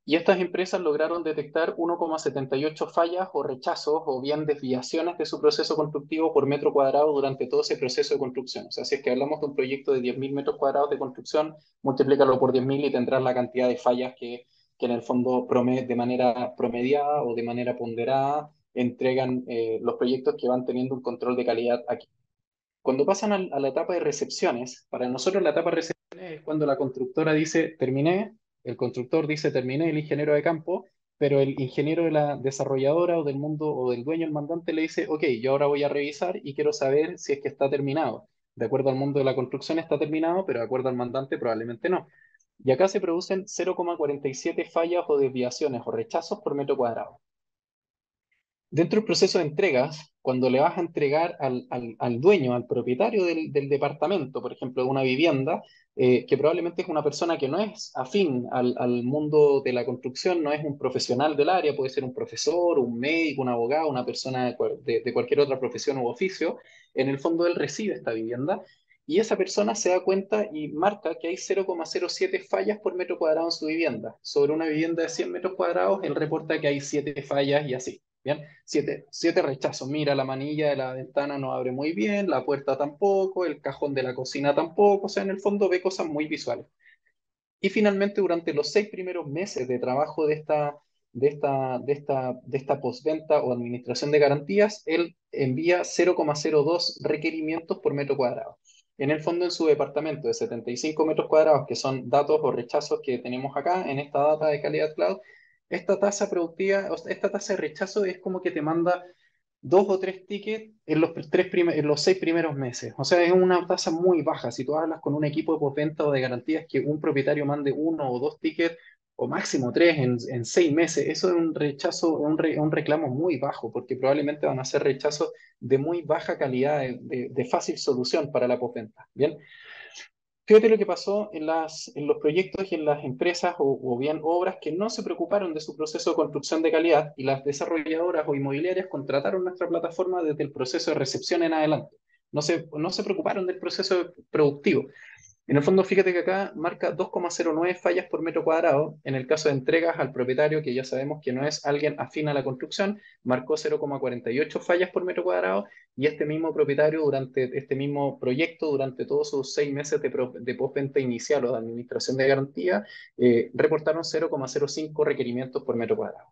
A: Y estas empresas lograron detectar 1,78 fallas o rechazos o bien desviaciones de su proceso constructivo por metro cuadrado durante todo ese proceso de construcción. O sea, si es que hablamos de un proyecto de 10.000 metros cuadrados de construcción, multiplícalo por 10.000 y tendrás la cantidad de fallas que en el fondo de manera promediada o de manera ponderada entregan los proyectos que van teniendo un control de calidad aquí. Cuando pasan a la etapa de recepciones, para nosotros la etapa de recepciones es cuando la constructora dice terminé, el constructor dice terminé, el ingeniero de campo, pero el ingeniero de la desarrolladora o del mundo o del dueño, el mandante, le dice, ok, yo ahora voy a revisar y quiero saber si es que está terminado. De acuerdo al mundo de la construcción está terminado, pero de acuerdo al mandante probablemente no. Y acá se producen 0,47 fallas o desviaciones o rechazos por metro cuadrado. Dentro del proceso de entregas, cuando le vas a entregar al dueño, al propietario del departamento, por ejemplo, de una vivienda, que probablemente es una persona que no es afín al mundo de la construcción, no es un profesional del área, puede ser un profesor, un médico, un abogado, una persona de cualquier otra profesión u oficio, en el fondo él recibe esta vivienda y esa persona se da cuenta y marca que hay 0,07 fallas por metro cuadrado en su vivienda. Sobre una vivienda de 100 metros cuadrados, él reporta que hay 7 fallas y así. Bien, siete rechazos. Mira, la manilla de la ventana no abre muy bien, la puerta tampoco, el cajón de la cocina tampoco. O sea, en el fondo ve cosas muy visuales. Y finalmente, durante los 6 primeros meses de trabajo de esta postventa o administración de garantías, él envía 0,02 requerimientos por metro cuadrado. En el fondo, en su departamento de 75 metros cuadrados, que son datos o rechazos que tenemos acá en esta data de calidad cloud, esta tasa productiva, esta tasa de rechazo es como que te manda 2 o 3 tickets en los 6 primeros meses. O sea, es una tasa muy baja. Si tú hablas con un equipo de postventa o de garantías que un propietario mande 1 o 2 tickets o máximo 3 en 6 meses, eso es un rechazo, un reclamo muy bajo, porque probablemente van a ser rechazos de muy baja calidad, de fácil solución para la postventa. Bien. Fíjate lo que pasó en los proyectos y en las empresas o bien obras que no se preocuparon de su proceso de construcción de calidad y las desarrolladoras o inmobiliarias contrataron nuestra plataforma desde el proceso de recepción en adelante. No se preocuparon del proceso productivo. En el fondo, fíjate que acá marca 2,09 fallas por metro cuadrado. En el caso de entregas al propietario, que ya sabemos que no es alguien afín a la construcción, marcó 0,48 fallas por metro cuadrado. Y este mismo propietario, durante este mismo proyecto, durante todos sus 6 meses de postventa inicial o de administración de garantía, reportaron 0,05 requerimientos por metro cuadrado.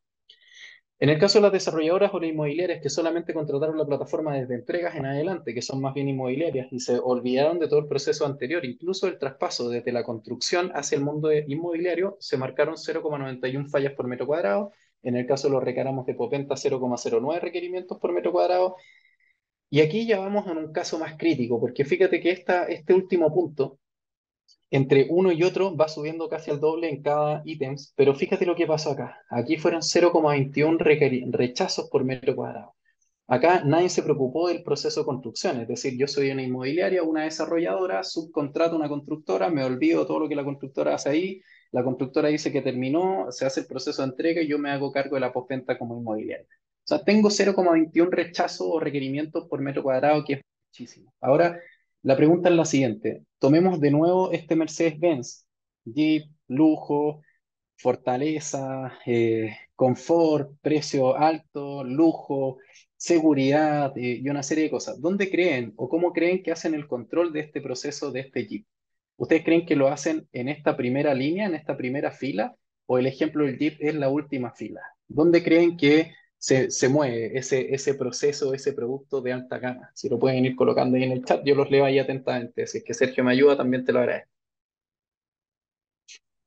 A: En el caso de las desarrolladoras o las inmobiliarias que solamente contrataron la plataforma desde entregas en adelante, que son más bien inmobiliarias, y se olvidaron de todo el proceso anterior, incluso el traspaso desde la construcción hacia el mundo inmobiliario, se marcaron 0,91 fallas por metro cuadrado. En el caso de los recáramos de postventa, 0,09 requerimientos por metro cuadrado. Y aquí ya vamos en un caso más crítico, porque fíjate que este último punto entre uno y otro va subiendo casi al doble en cada ítems, pero fíjate lo que pasó acá. Aquí fueron 0,21 rechazos por metro cuadrado. Acá nadie se preocupó del proceso de construcción, es decir, yo soy una inmobiliaria, una desarrolladora, subcontrato a una constructora, me olvido todo lo que la constructora hace ahí, la constructora dice que terminó, se hace el proceso de entrega y yo me hago cargo de la postventa como inmobiliaria. O sea, tengo 0,21 rechazos o requerimientos por metro cuadrado, que es muchísimo. Ahora, la pregunta es la siguiente. Tomemos de nuevo este Mercedes-Benz, Jeep, lujo, fortaleza, confort, precio alto, lujo, seguridad y una serie de cosas. ¿Dónde creen o cómo creen que hacen el control de este proceso de este Jeep? ¿Ustedes creen que lo hacen en esta primera línea, en esta primera fila, o el ejemplo del Jeep es la última fila? ¿Dónde creen que se mueve ese proceso, ese producto de alta gama? Si lo pueden ir colocando ahí en el chat, yo los leo ahí atentamente. Si es que Sergio me ayuda, también te lo agradezco.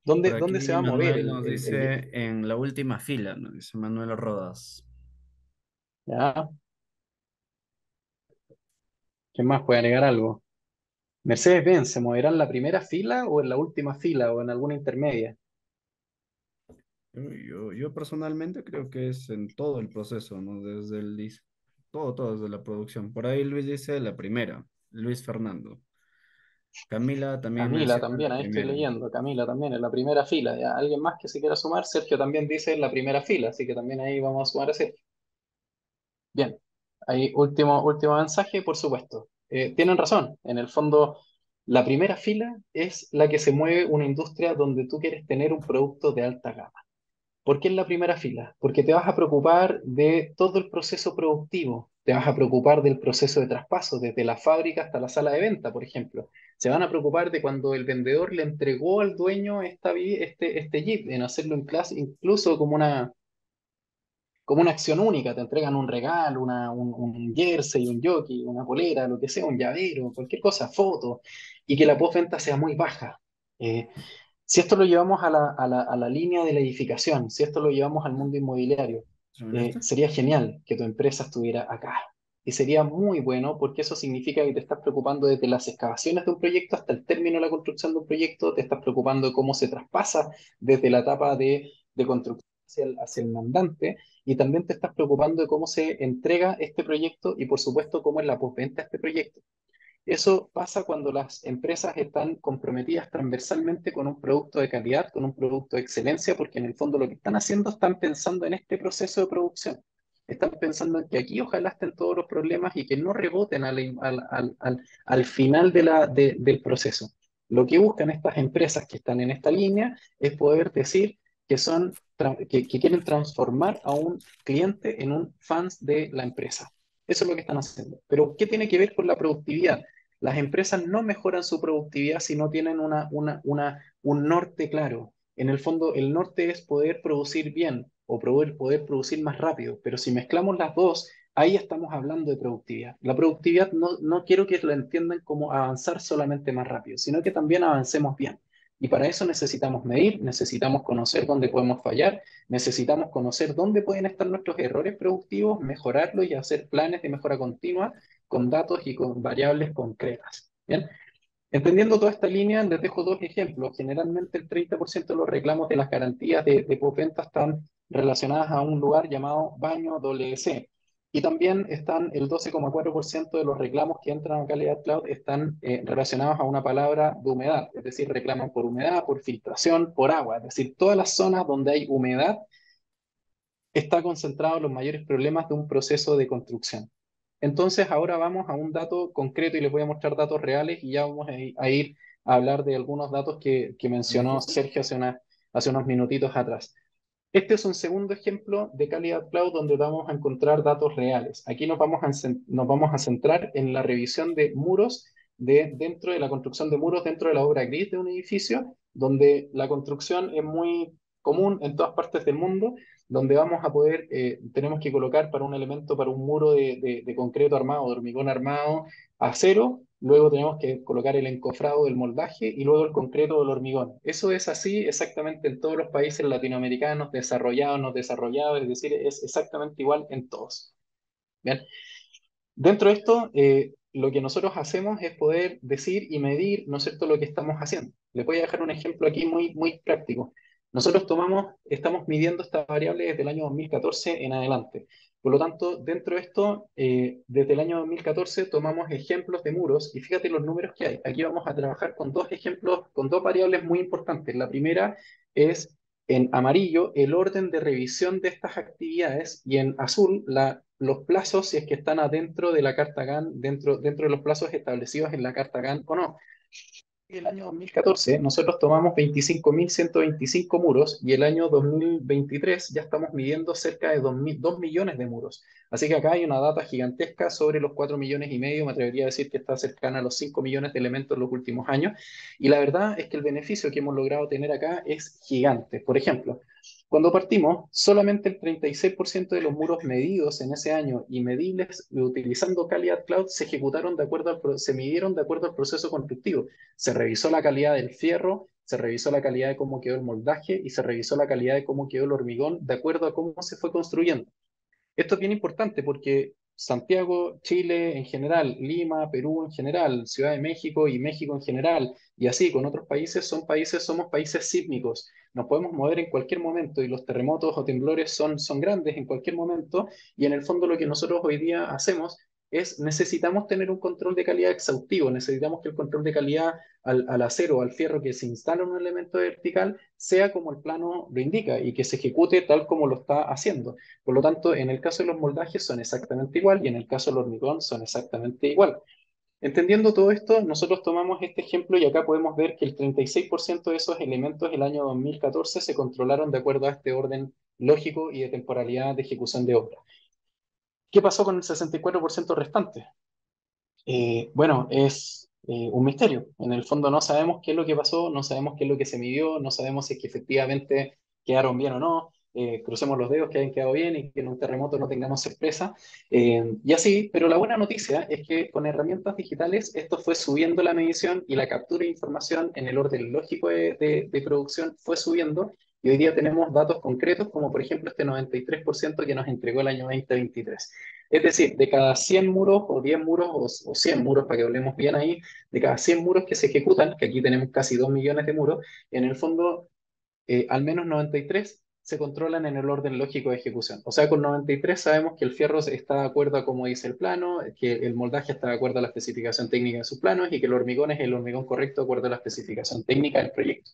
B: Por
A: ¿Dónde se
B: aquí
A: va a mover
B: Manuel
A: el,
B: nos
A: el Jeep?
B: dice en la última fila, nos dice Manuel Rodas.
A: ¿Ya? ¿Quién más puede agregar algo? Mercedes-Benz, ¿se moverá en la primera fila o en la última fila o en alguna intermedia?
B: Yo personalmente creo que es en todo el proceso, ¿no? Desde todo desde la producción. Por ahí Luis dice la primera, Luis Fernando. Camila también
A: Camila
B: menciona
A: también,
B: la
A: ahí estoy
B: primera.
A: leyendo. Camila también en la primera fila. ¿Ya? ¿Alguien más que se quiera sumar? Sergio también dice en la primera fila, así que también ahí vamos a sumar a Sergio. Bien, ahí último mensaje, por supuesto. Tienen razón, en el fondo, la primera fila es la que se mueve una industria donde tú quieres tener un producto de alta gama. ¿Por qué en la primera fila? Porque te vas a preocupar de todo el proceso productivo, te vas a preocupar del proceso de traspaso, desde la fábrica hasta la sala de venta, por ejemplo. Se van a preocupar de cuando el vendedor le entregó al dueño este Jeep, en hacerlo incluso como una acción única. Te entregan un regalo, un jersey, un jockey, una polera, lo que sea, un llavero, cualquier cosa, foto, y que la postventa sea muy baja. Eh, si esto lo llevamos a la línea de la edificación, si esto lo llevamos al mundo inmobiliario,
B: ¿Son estos?
A: sería genial que tu empresa estuviera acá. Y sería muy bueno porque eso significa que te estás preocupando desde las excavaciones de un proyecto hasta el término de la construcción de un proyecto, te estás preocupando de cómo se traspasa desde la etapa de construcción hacia el mandante, y también te estás preocupando de cómo se entrega este proyecto y por supuesto cómo es la postventa de este proyecto. Eso pasa cuando las empresas están comprometidas transversalmente con un producto de calidad, con un producto de excelencia, porque en el fondo lo que están haciendo, están pensando en este proceso de producción. Están pensando en que aquí ojalá estén todos los problemas y que no reboten al final del proceso. Lo que buscan estas empresas que están en esta línea es poder decir que quieren transformar a un cliente en un fans de la empresa. Eso es lo que están haciendo. Pero, ¿qué tiene que ver con la productividad? Las empresas no mejoran su productividad si no tienen un norte claro. En el fondo, el norte es poder producir bien o poder producir más rápido, pero si mezclamos las dos, ahí estamos hablando de productividad. La productividad no quiero que lo entiendan como avanzar solamente más rápido, sino que también avancemos bien. Y para eso necesitamos medir, necesitamos conocer dónde podemos fallar, necesitamos conocer dónde pueden estar nuestros errores productivos, mejorarlos y hacer planes de mejora continua con datos y con variables concretas. ¿Bien? Entendiendo toda esta línea, les dejo dos ejemplos. Generalmente el 30% de los reclamos de las garantías de postventa están relacionadas a un lugar llamado baño WC. Y también están el 12,4% de los reclamos que entran a Calidad Cloud están relacionados a una palabra de humedad, es decir, reclaman por humedad, por filtración, por agua. Es decir, todas las zonas donde hay humedad está concentrado los mayores problemas de un proceso de construcción. Entonces, ahora vamos a un dato concreto y les voy a mostrar datos reales y ya vamos a ir a hablar de algunos datos que
B: ¿Son
A: mencionó
B: estos?
A: Sergio hace unos minutitos atrás. Este es un segundo ejemplo de Calidad Cloud donde vamos a encontrar datos reales. Aquí nos vamos a centrar en la revisión de muros dentro de la construcción de muros dentro de la obra gris de un edificio, donde la construcción es muy común en todas partes del mundo, donde tenemos que colocar para un elemento, para un muro de concreto armado, de hormigón armado, acero, luego tenemos que colocar el encofrado del moldaje y luego el concreto del hormigón. Eso es así exactamente en todos los países latinoamericanos, desarrollados, no desarrollados, es decir, es exactamente igual en todos. ¿Bien? Dentro de esto, lo que nosotros hacemos es poder decir y medir, ¿no es cierto?, lo que estamos haciendo. Les voy a dejar un ejemplo aquí muy práctico. Nosotros estamos midiendo esta variable desde el año 2014 en adelante. Por lo tanto, dentro de esto, desde el año 2014 tomamos ejemplos de muros y fíjate los números que hay. Aquí vamos a trabajar con dos ejemplos, con dos variables muy importantes. La primera es en amarillo el orden de revisión de estas actividades y en azul los plazos si es que están adentro de la carta GAN, dentro de los plazos establecidos en la carta GAN o no. El año 2014 nosotros tomamos 25.125 muros y el año 2023 ya estamos midiendo cerca de 2 millones de muros. Así que acá hay una data gigantesca sobre los 4,5 millones, me atrevería a decir que está cercana a los 5 millones de elementos en los últimos años. Y la verdad es que el beneficio que hemos logrado tener acá es gigante. Por ejemplo, cuando partimos, solamente el 36% de los muros medidos en ese año y medibles utilizando Calidad Cloud se midieron de acuerdo al proceso constructivo. Se revisó la calidad del fierro, se revisó la calidad de cómo quedó el moldaje y se revisó la calidad de cómo quedó el hormigón de acuerdo a cómo se fue construyendo. Esto es bien importante porque Santiago, Chile en general, Lima, Perú en general, Ciudad de México y México en general, y así con otros países, somos países sísmicos. Nos podemos mover en cualquier momento y los terremotos o temblores son grandes en cualquier momento. Y en el fondo lo que nosotros hoy día hacemos necesitamos tener un control de calidad exhaustivo, necesitamos que el control de calidad al acero o al fierro que se instala en un elemento vertical sea como el plano lo indica y que se ejecute tal como lo está haciendo. Por lo tanto, en el caso de los moldajes son exactamente igual y en el caso del hormigón son exactamente igual. Entendiendo todo esto, nosotros tomamos este ejemplo y acá podemos ver que el 36% de esos elementos el año 2014 se controlaron de acuerdo a este orden lógico y de temporalidad de ejecución de obra. ¿Qué pasó con el 64% restante? Bueno, es un misterio. En el fondo no sabemos qué es lo que pasó, no sabemos qué es lo que se midió, no sabemos si es que efectivamente quedaron bien o no. Crucemos los dedos que hayan quedado bien y que en un terremoto no tengamos sorpresa. Y así, pero la buena noticia es que con herramientas digitales esto fue subiendo la medición y la captura de información en el orden lógico de producción fue subiendo. Y hoy día tenemos datos concretos, como por ejemplo este 93% que nos entregó el año 2023. Es decir, de cada 100 muros o 10 muros o 100 muros, para que hablemos bien ahí, de cada 100 muros que se ejecutan, que aquí tenemos casi 2 millones de muros, en el fondo al menos 93 se controlan en el orden lógico de ejecución. O sea, con 93 sabemos que el fierro está de acuerdo a cómo dice el plano, que el moldaje está de acuerdo a la especificación técnica de sus planos y que el hormigón es el hormigón correcto de acuerdo a la especificación técnica del proyecto.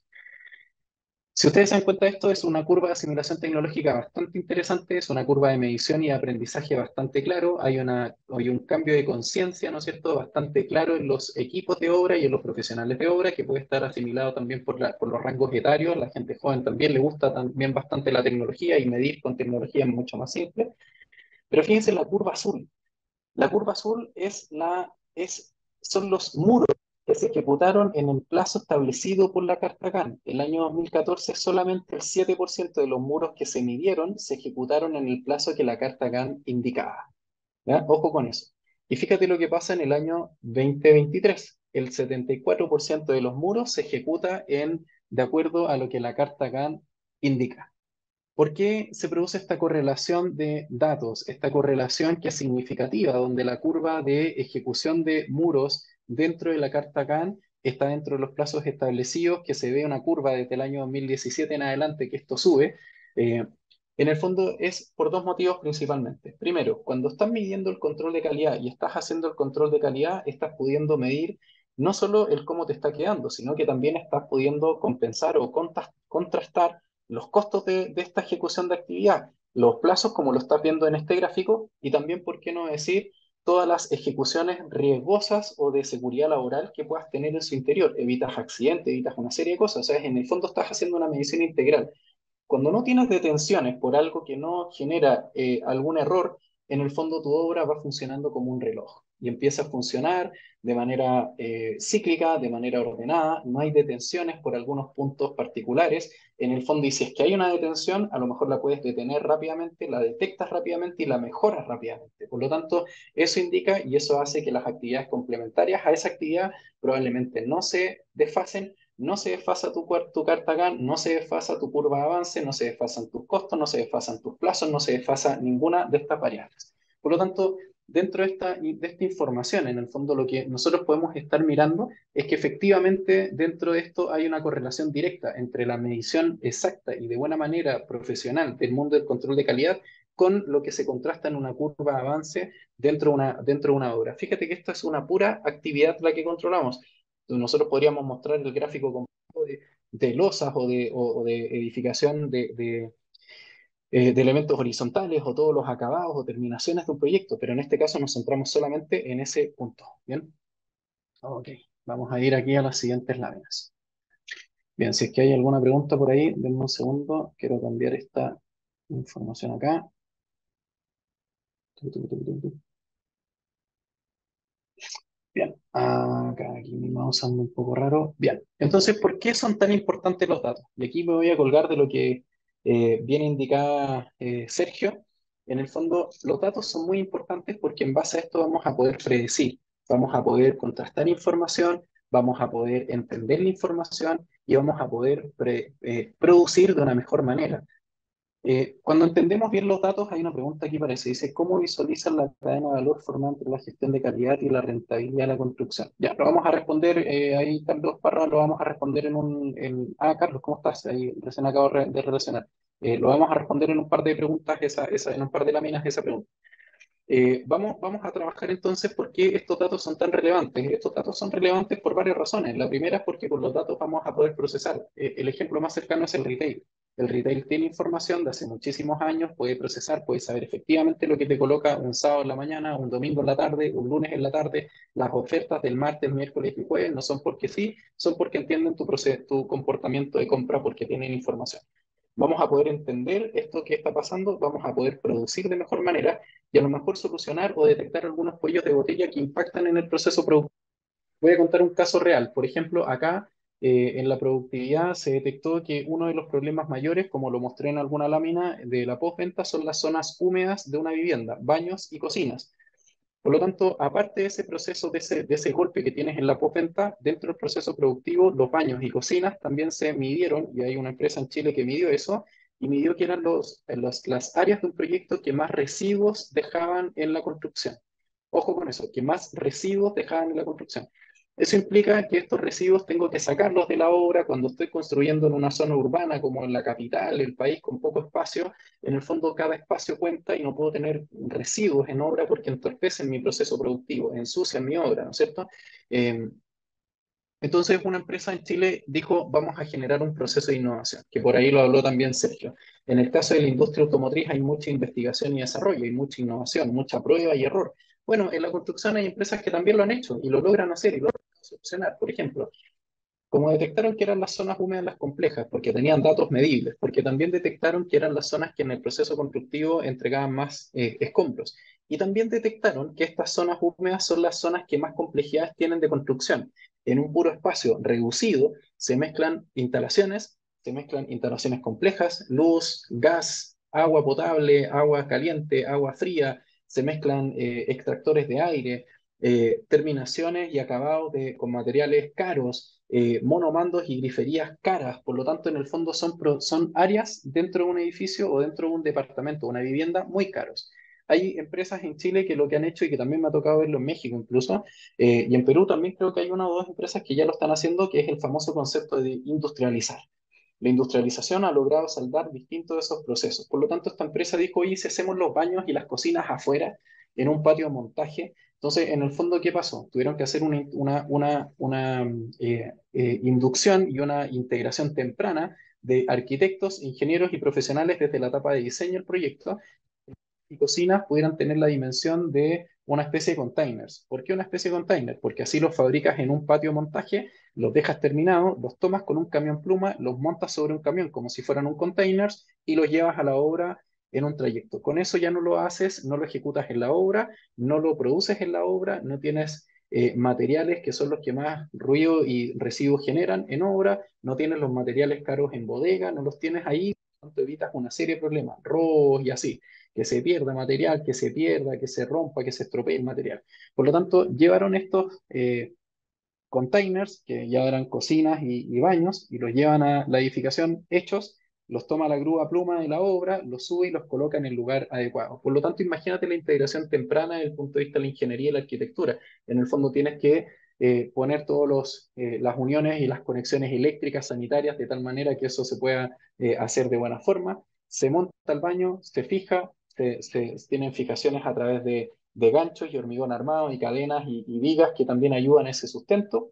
A: Si ustedes se dan cuenta, esto es una curva de asimilación tecnológica bastante interesante, es una curva de medición y de aprendizaje bastante claro, hay un cambio de conciencia, ¿no es cierto?, bastante claro en los equipos de obra y en los profesionales de obra, que puede estar asimilado también por los rangos etarios, la gente joven también le gusta también bastante la tecnología y medir con tecnología es mucho más simple, pero fíjense en la curva azul. La curva azul son los muros que se ejecutaron en el plazo establecido por la Carta GAN. El año 2014 solamente el 7% de los muros que se midieron se ejecutaron en el plazo que la Carta GAN indicaba. ¿Ya? Ojo con eso. Y fíjate lo que pasa en el año 2023. El 74% de los muros se ejecuta de acuerdo a lo que la Carta GAN indica. ¿Por qué se produce esta correlación de datos, esta correlación que es significativa, donde la curva de ejecución de muros dentro de la carta GAN está dentro de los plazos establecidos, que se ve una curva desde el año 2017 en adelante que esto sube? Eh, en el fondo es por dos motivos principalmente. Primero, cuando estás midiendo el control de calidad y estás haciendo el control de calidad, estás pudiendo medir no solo el cómo te está quedando, sino que también estás pudiendo compensar o contrastar los costos de esta ejecución de actividad, los plazos como lo estás viendo en este gráfico y también, ¿por qué no decir, todas las ejecuciones riesgosas o de seguridad laboral que puedas tener en su interior? Evitas accidentes, evitas una serie de cosas, o sea, en el fondo estás haciendo una medición integral. Cuando no tienes detenciones por algo que no genera algún error, en el fondo tu obra va funcionando como un reloj y empieza a funcionar de manera cíclica, de manera ordenada, no hay detenciones por algunos puntos particulares. En el fondo, y si es que hay una detención, a lo mejor la puedes detener rápidamente, la detectas rápidamente y la mejoras rápidamente. Por lo tanto, eso indica y eso hace que las actividades complementarias a esa actividad probablemente no se desfasen, no se desfasa tu carta GAN, no se desfasa tu curva de avance, no se desfasan tus costos, no se desfasan tus plazos, no se desfasa ninguna de estas variables. Por lo tanto, dentro de esta información, en el fondo lo que nosotros podemos estar mirando es que efectivamente dentro de esto hay una correlación directa entre la medición exacta y de buena manera profesional del mundo del control de calidad con lo que se contrasta en una curva de avance dentro de una obra. Fíjate que esta es una pura actividad la que controlamos. Nosotros podríamos mostrar el gráfico completo de losas o de edificación de elementos horizontales o todos los acabados o terminaciones de un proyecto, pero en este caso nos centramos solamente en ese punto. ¿Bien? Ok, vamos a ir aquí a las siguientes láminas. Bien, si es que hay alguna pregunta por ahí, denme un segundo, quiero cambiar esta información acá. Tu, tu, tu, tu, tu. Bien, acá aquí mi mouse anda un poco raro. Bien, entonces, ¿por qué son tan importantes los datos? Y aquí me voy a colgar de lo que viene indicada Sergio. En el fondo, los datos son muy importantes porque en base a esto vamos a poder predecir, vamos a poder contrastar información, vamos a poder entender la información y vamos a poder producir de una mejor manera. Cuando entendemos bien los datos, hay una pregunta aquí parece, dice, ¿cómo visualizan la cadena de valor formada entre la gestión de calidad y la rentabilidad de la construcción? Ya, lo vamos a responder, ahí Carlos Parra, lo vamos a responder Carlos, ¿cómo estás? Ahí recién acabo de relacionar. Lo vamos a responder en un par de preguntas, en un par de láminas esa pregunta. Vamos a trabajar entonces por qué estos datos son tan relevantes. Estos datos son relevantes por varias razones. La primera es porque con los datos vamos a poder procesar. El ejemplo más cercano es el retail. El retail tiene información de hace muchísimos años, puede procesar, puede saber efectivamente lo que te coloca un sábado en la mañana, un domingo en la tarde, un lunes en la tarde. Las ofertas del martes, miércoles y jueves no son porque sí, son porque entienden tu comportamiento de compra, porque tienen información. Vamos a poder entender esto que está pasando, vamos a poder producir de mejor manera y a lo mejor solucionar o detectar algunos cuellos de botella que impactan en el proceso productivo. Voy a contar un caso real. Por ejemplo, acá en la productividad se detectó que uno de los problemas mayores, como lo mostré en alguna lámina de la postventa, son las zonas húmedas de una vivienda, baños y cocinas. Por lo tanto, aparte de ese proceso, de ese golpe que tienes en la postventa, dentro del proceso productivo, los baños y cocinas también se midieron, y hay una empresa en Chile que midió eso, y midió que eran las áreas de un proyecto que más residuos dejaban en la construcción. Ojo con eso, que más residuos dejaban en la construcción. Eso implica que estos residuos tengo que sacarlos de la obra cuando estoy construyendo en una zona urbana como en la capital, el país con poco espacio. En el fondo, cada espacio cuenta y no puedo tener residuos en obra porque entorpecen mi proceso productivo, ensucian mi obra, ¿no es cierto? Eh, entonces, una empresa en Chile dijo, vamos a generar un proceso de innovación, que por ahí lo habló también Sergio. En el caso de la industria automotriz hay mucha investigación y desarrollo, hay mucha innovación, mucha prueba y error. Bueno, en la construcción hay empresas que también lo han hecho y lo logran hacer y lo logran solucionar. Por ejemplo, como detectaron que eran las zonas húmedas las complejas, porque tenían datos medibles, porque también detectaron que eran las zonas que en el proceso constructivo entregaban más escombros. Y también detectaron que estas zonas húmedas son las zonas que más complejidades tienen de construcción. En un puro espacio reducido se mezclan instalaciones complejas, luz, gas, agua potable, agua caliente, agua fría, se mezclan extractores de aire, terminaciones y acabados con materiales caros, monomandos y griferías caras. Por lo tanto, en el fondo son áreas dentro de un edificio o dentro de un departamento, una vivienda, muy caros. Hay empresas en Chile que lo que han hecho y que también me ha tocado verlo en México incluso, y en Perú también creo que hay una o dos empresas que ya lo están haciendo, que es el famoso concepto de industrializar. La industrialización ha logrado saldar distintos de esos procesos. Por lo tanto, esta empresa dijo, oye, si hacemos los baños y las cocinas afuera, en un patio de montaje, entonces, en el fondo, ¿qué pasó? Tuvieron que hacer una inducción y una integración temprana de arquitectos, ingenieros y profesionales desde la etapa de diseño del proyecto y cocinas pudieran tener la dimensión de una especie de containers. ¿Por qué una especie de container? Porque así los fabricas en un patio de montaje, los dejas terminados, los tomas con un camión pluma, los montas sobre un camión como si fueran un container y los llevas a la obra en un trayecto. Con eso ya no lo haces, no lo ejecutas en la obra, no lo produces en la obra, no tienes materiales que son los que más ruido y residuos generan en obra, no tienes los materiales caros en bodega, no los tienes ahí, por lo tanto evitas una serie de problemas, robos y así, que se pierda material, que se pierda, que se rompa, que se estropee el material. Por lo tanto, llevaron estos containers, que ya eran cocinas y baños, y los llevan a la edificación hechos, los toma la grúa pluma de la obra, los sube y los coloca en el lugar adecuado. Por lo tanto, imagínate la integración temprana desde el punto de vista de la ingeniería y la arquitectura. En el fondo tienes que poner todas las uniones y las conexiones eléctricas sanitarias de tal manera que eso se pueda hacer de buena forma. Se monta el baño, se fija, tienen fijaciones a través de ganchos y hormigón armado y cadenas y vigas que también ayudan a ese sustento.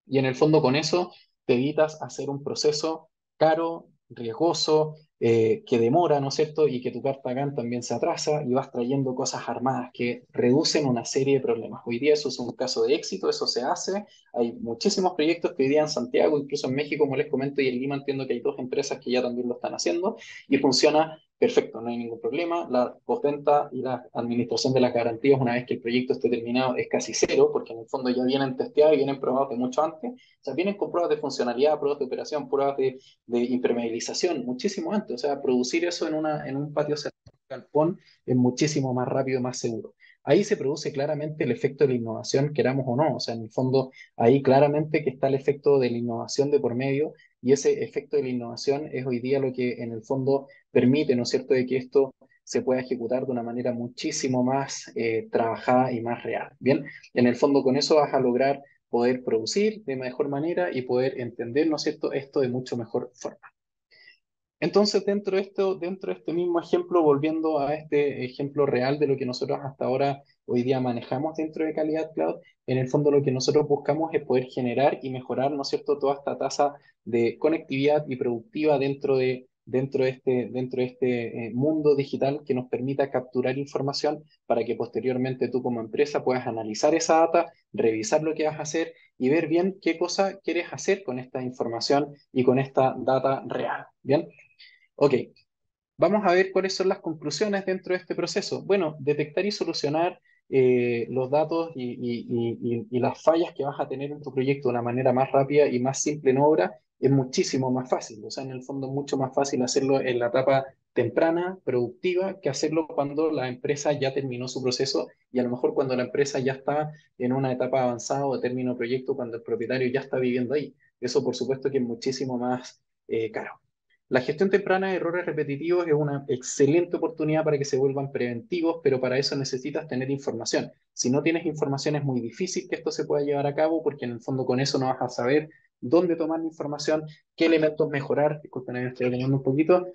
A: Y en el fondo con eso te evitas hacer un proceso caro, riesgoso, que demora, ¿no es cierto? Y que tu carta GAN también se atrasa y vas trayendo cosas armadas que reducen una serie de problemas. Hoy día eso es un caso de éxito, eso se hace. Hay muchísimos proyectos que hoy día en Santiago, incluso en México, como les comento, y en Lima entiendo que hay dos empresas que ya también lo están haciendo y funciona perfecto, no hay ningún problema. La postventa y la administración de las garantías, una vez que el proyecto esté terminado, es casi cero, porque en el fondo ya vienen testeados y vienen probados de mucho antes. O sea, vienen con pruebas de funcionalidad, pruebas de operación, pruebas de impermeabilización, muchísimo antes. O sea, producir eso en un patio cerrado, galpón, es muchísimo más rápido y más seguro. Ahí se produce claramente el efecto de la innovación, queramos o no. O sea, en el fondo, ahí claramente que está el efecto de la innovación de por medio, y ese efecto de la innovación es hoy día lo que en el fondo permite, ¿no es cierto?, de que esto se pueda ejecutar de una manera muchísimo más trabajada y más real. Bien, en el fondo con eso vas a lograr poder producir de mejor manera y poder entender, ¿no es cierto?, esto de mucho mejor forma. Entonces, dentro de este mismo ejemplo, volviendo a este ejemplo real de lo que nosotros hasta ahora hoy día manejamos dentro de Calidad Cloud, en el fondo lo que nosotros buscamos es poder generar y mejorar, ¿no es cierto?, toda esta tasa de conectividad y productiva dentro de dentro de este mundo digital que nos permita capturar información para que posteriormente tú como empresa puedas analizar esa data, revisar lo que vas a hacer y ver bien qué cosa quieres hacer con esta información y con esta data real. Bien, ok. Vamos a ver cuáles son las conclusiones dentro de este proceso. Bueno, detectar y solucionar los datos y las fallas que vas a tener en tu proyecto de una manera más rápida y más simple en obra es muchísimo más fácil. O sea, en el fondo es mucho más fácil hacerlo en la etapa temprana, productiva, que hacerlo cuando la empresa ya terminó su proceso y a lo mejor cuando la empresa ya está en una etapa avanzada o término de proyecto, cuando el propietario ya está viviendo ahí. Eso, por supuesto, que es muchísimo más caro. La gestión temprana de errores repetitivos es una excelente oportunidad para que se vuelvan preventivos, pero para eso necesitas tener información. Si no tienes información es muy difícil que esto se pueda llevar a cabo porque en el fondo con eso no vas a saber dónde tomar la información, qué elementos mejorar, disculpen, ahí me estoy leyendo un poquito,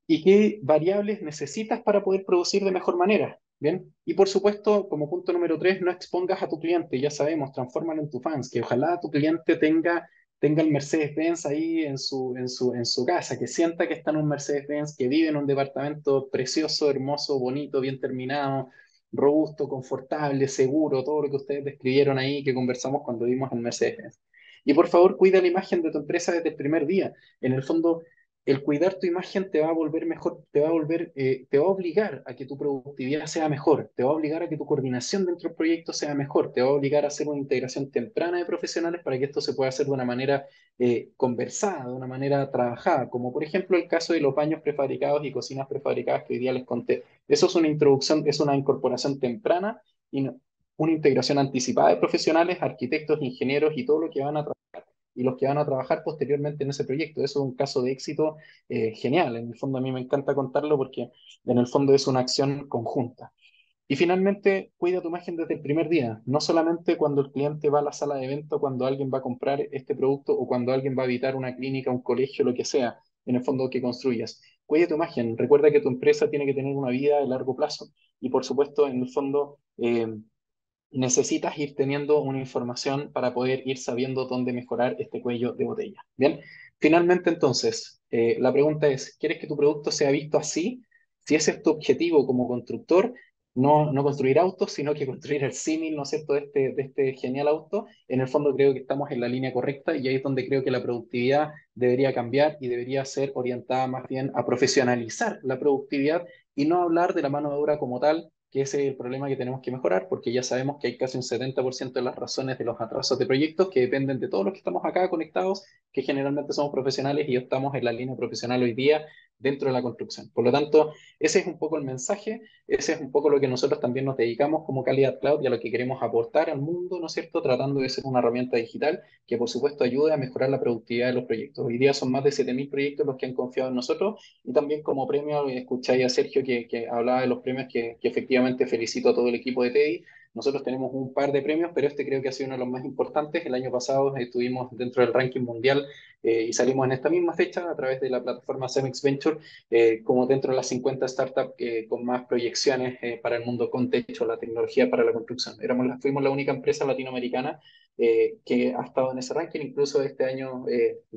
A: y qué variables necesitas para poder producir de mejor manera. Bien, y por supuesto, como punto número tres, no expongas a tu cliente, ya sabemos, transfórmalo en tu fans, que ojalá tu cliente tenga el Mercedes-Benz ahí en su casa, que sienta que está en un Mercedes-Benz, que vive en un departamento precioso, hermoso, bonito, bien terminado, robusto, confortable, seguro, todo lo que ustedes describieron ahí, que conversamos cuando vimos el Mercedes-Benz. Y por favor, cuida la imagen de tu empresa desde el primer día. En el fondo, el cuidar tu imagen te va a volver mejor, te va a obligar a que tu productividad sea mejor, te va a obligar a que tu coordinación dentro del proyecto sea mejor, te va a obligar a hacer una integración temprana de profesionales para que esto se pueda hacer de una manera conversada, de una manera trabajada, como por ejemplo el caso de los baños prefabricados y cocinas prefabricadas que hoy día les conté. Eso es una introducción, es una incorporación temprana y una integración anticipada de profesionales, arquitectos, ingenieros y todo lo que van a y los que van a trabajar posteriormente en ese proyecto. Eso es un caso de éxito genial. En el fondo a mí me encanta contarlo porque en el fondo es una acción conjunta. Y finalmente, cuida tu imagen desde el primer día, no solamente cuando el cliente va a la sala de evento, cuando alguien va a comprar este producto o cuando alguien va a visitar una clínica, un colegio, lo que sea, en el fondo que construyas. Cuida tu imagen, recuerda que tu empresa tiene que tener una vida de largo plazo y por supuesto, en el fondo, necesitas ir teniendo una información para poder ir sabiendo dónde mejorar este cuello de botella. Bien, finalmente entonces, la pregunta es, ¿quieres que tu producto sea visto así? Si ese es tu objetivo como constructor, no construir autos, sino que construir el símil, ¿no es cierto?, de este genial auto, en el fondo creo que estamos en la línea correcta y ahí es donde creo que la productividad debería cambiar y debería ser orientada más bien a profesionalizar la productividad y no hablar de la mano de obra como tal, que ese es el problema que tenemos que mejorar, porque ya sabemos que hay casi un 70% de las razones de los atrasos de proyectos que dependen de todos los que estamos acá conectados, que generalmente somos profesionales y estamos en la línea profesional hoy día dentro de la construcción. Por lo tanto, ese es un poco el mensaje, ese es un poco lo que nosotros también nos dedicamos como Calidad Cloud y a lo que queremos aportar al mundo, ¿no es cierto?, tratando de ser una herramienta digital que por supuesto ayude a mejorar la productividad de los proyectos. Hoy día son más de 7.000 proyectos los que han confiado en nosotros y también como premio, escucháis a Sergio que hablaba de los premios que efectivamente felicito a todo el equipo de TEDI. Nosotros tenemos un par de premios, pero este creo que ha sido uno de los más importantes. El año pasado estuvimos dentro del ranking mundial y salimos en esta misma fecha a través de la plataforma Cemex Venture como dentro de las 50 startups con más proyecciones para el mundo con techo, la tecnología para la construcción. Fuimos la única empresa latinoamericana que ha estado en ese ranking. Incluso este año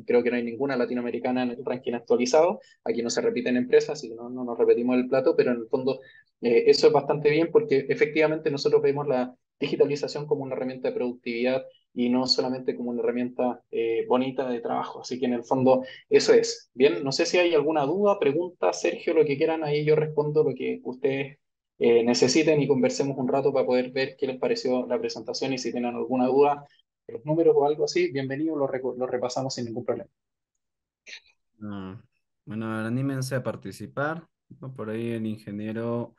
A: creo que no hay ninguna latinoamericana en el ranking actualizado. Aquí no se repiten empresas, así que no nos repetimos el plato, pero en el fondo eso es bastante bien porque efectivamente nosotros vemos la digitalización como una herramienta de productividad y no solamente como una herramienta bonita de trabajo. Así que en el fondo eso es. Bien, no sé si hay alguna duda, pregunta, Sergio, lo que quieran, ahí yo respondo lo que ustedes necesiten y conversemos un rato para poder ver qué les pareció la presentación y si tienen alguna duda de los números o algo así, bienvenido, lo repasamos sin ningún problema.
B: Ah, bueno, anímense a participar, ¿no? Por ahí el ingeniero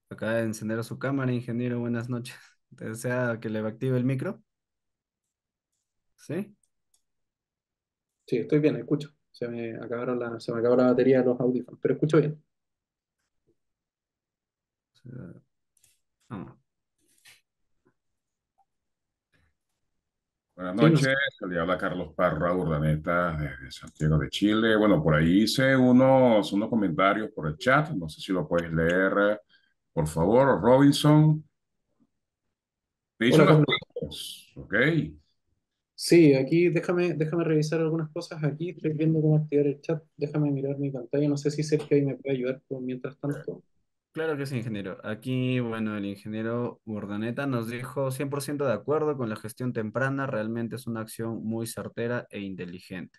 B: acaba de encender su cámara. Ingeniero, buenas noches. ¿Te desea que le active el micro? ¿Sí?
A: Sí, estoy bien, escucho. Se me acabó la batería de los audífonos, pero escucho bien.
B: Ah,
C: Buenas
A: Sí, no sé.
C: noches, le habla Carlos Parra Urdaneta desde Santiago de Chile. Bueno, por ahí hice unos comentarios por el chat, no sé si lo puedes leer, por favor. Robinson, te hice
A: Hola,
C: unas
A: Carlos.
C: preguntas, ¿ok?
A: Sí, aquí déjame revisar algunas cosas. Aquí estoy viendo cómo activar el chat. Déjame mirar mi pantalla. No sé si Sergio ahí me puede ayudar mientras tanto.
B: Claro que sí, ingeniero. Aquí, bueno, el ingeniero Urdaneta nos dijo 100% de acuerdo con la gestión temprana, realmente es una acción muy certera e inteligente.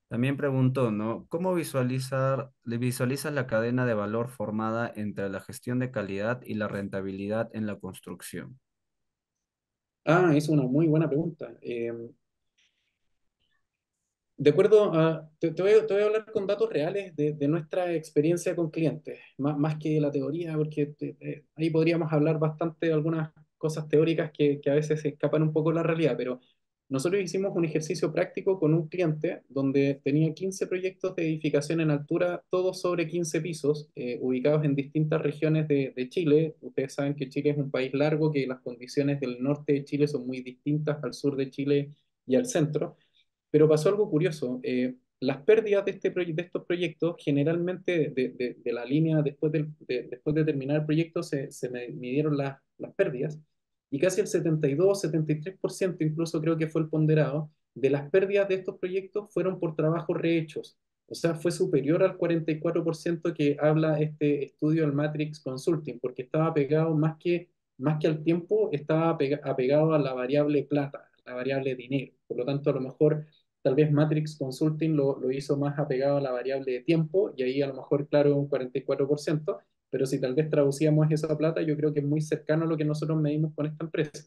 B: También preguntó, ¿no? ¿Cómo le visualizas la cadena de valor formada entre la gestión de calidad y la rentabilidad en la construcción?
A: Ah, es una muy buena pregunta. De acuerdo a, te voy a hablar con datos reales de nuestra experiencia con clientes, más que la teoría, porque ahí podríamos hablar bastante de algunas cosas teóricas que a veces se escapan un poco de la realidad, pero nosotros hicimos un ejercicio práctico con un cliente donde tenía 15 proyectos de edificación en altura, todos sobre 15 pisos, ubicados en distintas regiones de Chile. Ustedes saben que Chile es un país largo, que las condiciones del norte de Chile son muy distintas al sur de Chile y al centro. Pero pasó algo curioso. Las pérdidas de estos proyectos, generalmente de la línea, después de terminar el proyecto, midieron las pérdidas, y casi el 72, 73%, incluso creo que fue el ponderado, de las pérdidas de estos proyectos fueron por trabajos rehechos. O sea, fue superior al 44% que habla este estudio del Matrix Consulting, porque estaba apegado más que al tiempo, estaba apegado a la variable plata, a la variable dinero. Por lo tanto, a lo mejor tal vez Matrix Consulting lo hizo más apegado a la variable de tiempo, y ahí a lo mejor, claro, un 44%, pero si tal vez traducíamos esa plata, yo creo que es muy cercano a lo que nosotros medimos con esta empresa.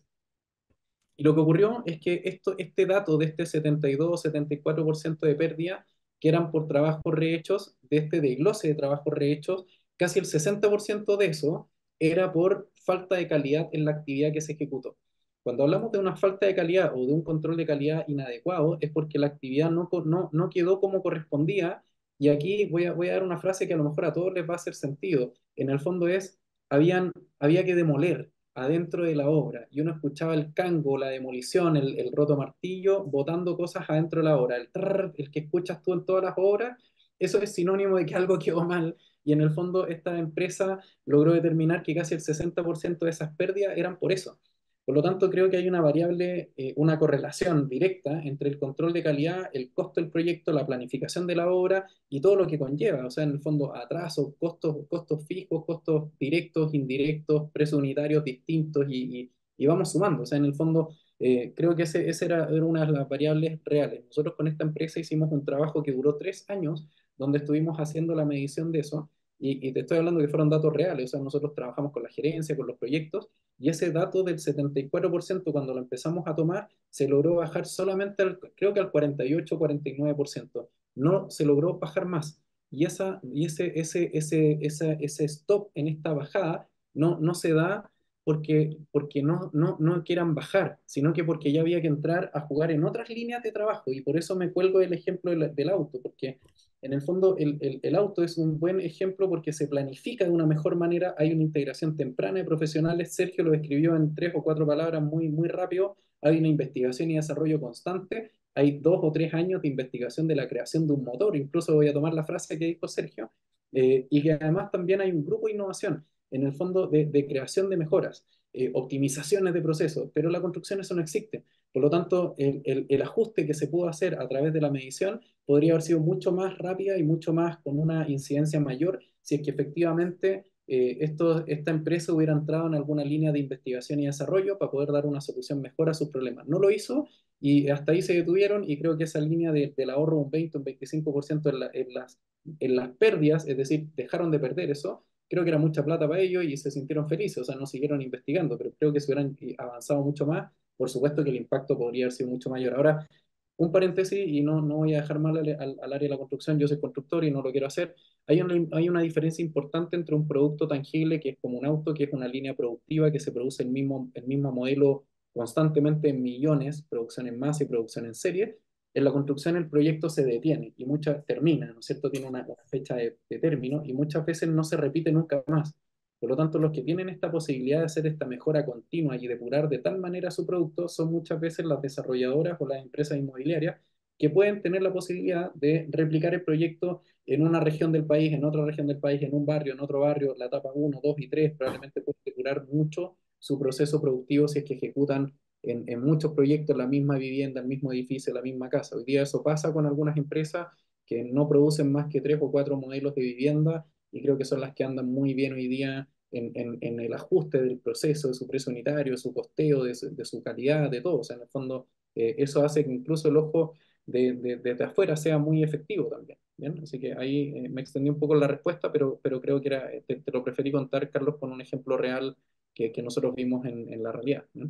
A: Y lo que ocurrió es que este dato de este 72, 74% de pérdida, que eran por trabajos rehechos, de este desglose de trabajos rehechos, casi el 60% de eso era por falta de calidad en la actividad que se ejecutó. Cuando hablamos de una falta de calidad o de un control de calidad inadecuado, es porque la actividad no quedó como correspondía. Y aquí voy a dar una frase que a lo mejor a todos les va a hacer sentido. En el fondo es, había que demoler adentro de la obra, y uno escuchaba el cango, la demolición, el roto martillo, botando cosas adentro de la obra. El trrr, el que escuchas tú en todas las obras, eso es sinónimo de que algo quedó mal, y en el fondo esta empresa logró determinar que casi el 60% de esas pérdidas eran por eso. Por lo tanto, creo que hay una variable, una correlación directa entre el control de calidad, el costo del proyecto, la planificación de la obra y todo lo que conlleva. O sea, en el fondo, atrasos, costos fijos, costos directos, indirectos, precios unitarios distintos, y vamos sumando. O sea, en el fondo, creo que ese era una de las variables reales. Nosotros con esta empresa hicimos un trabajo que duró 3 años, donde estuvimos haciendo la medición de eso. Y te estoy hablando que fueron datos reales. O sea, nosotros trabajamos con la gerencia, con los proyectos, y ese dato del 74%, cuando lo empezamos a tomar, se logró bajar solamente creo que al 48, 49%. No se logró bajar más. Ese stop en esta bajada no se da porque no quieran bajar, sino que porque ya había que entrar a jugar en otras líneas de trabajo. Y por eso me cuelgo del ejemplo del auto, porque en el fondo el auto es un buen ejemplo porque se planifica de una mejor manera, hay una integración temprana de profesionales. Sergio lo describió en 3 o 4 palabras muy rápido. Hay una investigación y desarrollo constante, hay 2 o 3 años de investigación de la creación de un motor. Incluso voy a tomar la frase que dijo Sergio, y que además también hay un grupo de innovación, en el fondo de creación de mejoras, optimizaciones de procesos, pero en la construcción eso no existe. Por lo tanto, el ajuste que se pudo hacer a través de la medición podría haber sido mucho más rápida y mucho más con una incidencia mayor si es que efectivamente esta empresa hubiera entrado en alguna línea de investigación y desarrollo para poder dar una solución mejor a sus problemas. No lo hizo, y hasta ahí se detuvieron, y creo que esa línea del ahorro un 20, un 25% en las pérdidas, es decir, dejaron de perder eso. Creo que era mucha plata para ellos y se sintieron felices. O sea, no siguieron investigando, pero creo que si hubieran avanzado mucho más, por supuesto que el impacto podría haber sido mucho mayor. Ahora, un paréntesis, y no voy a dejar mal al área de la construcción. Yo soy constructor y no lo quiero hacer. Hay una diferencia importante entre un producto tangible, que es como un auto, que es una línea productiva que se produce el mismo modelo constantemente en millones, producción en masa y producción en serie. En la construcción el proyecto se detiene y muchas termina, ¿no es cierto? Tiene una fecha de término, y muchas veces no se repite nunca más. Por lo tanto, los que tienen esta posibilidad de hacer esta mejora continua y depurar de tal manera su producto son muchas veces las desarrolladoras o las empresas inmobiliarias, que pueden tener la posibilidad de replicar el proyecto en una región del país, en otra región del país, en un barrio, en otro barrio, la etapa 1, 2 y 3. Probablemente pueden depurar mucho su proceso productivo si es que ejecutan en muchos proyectos la misma vivienda, el mismo edificio, la misma casa. Hoy día eso pasa con algunas empresas que no producen más que 3 o 4 modelos de vivienda y creo que son las que andan muy bien hoy día en el ajuste del proceso, de su precio unitario, de su costeo, de su calidad, de todo. O sea, en el fondo, eso hace que incluso el ojo desde afuera sea muy efectivo también. ¿Bien? Así que ahí me extendí un poco la respuesta, pero creo que era, te lo preferí contar, Carlos, con un ejemplo real que nosotros vimos en la realidad. ¿No?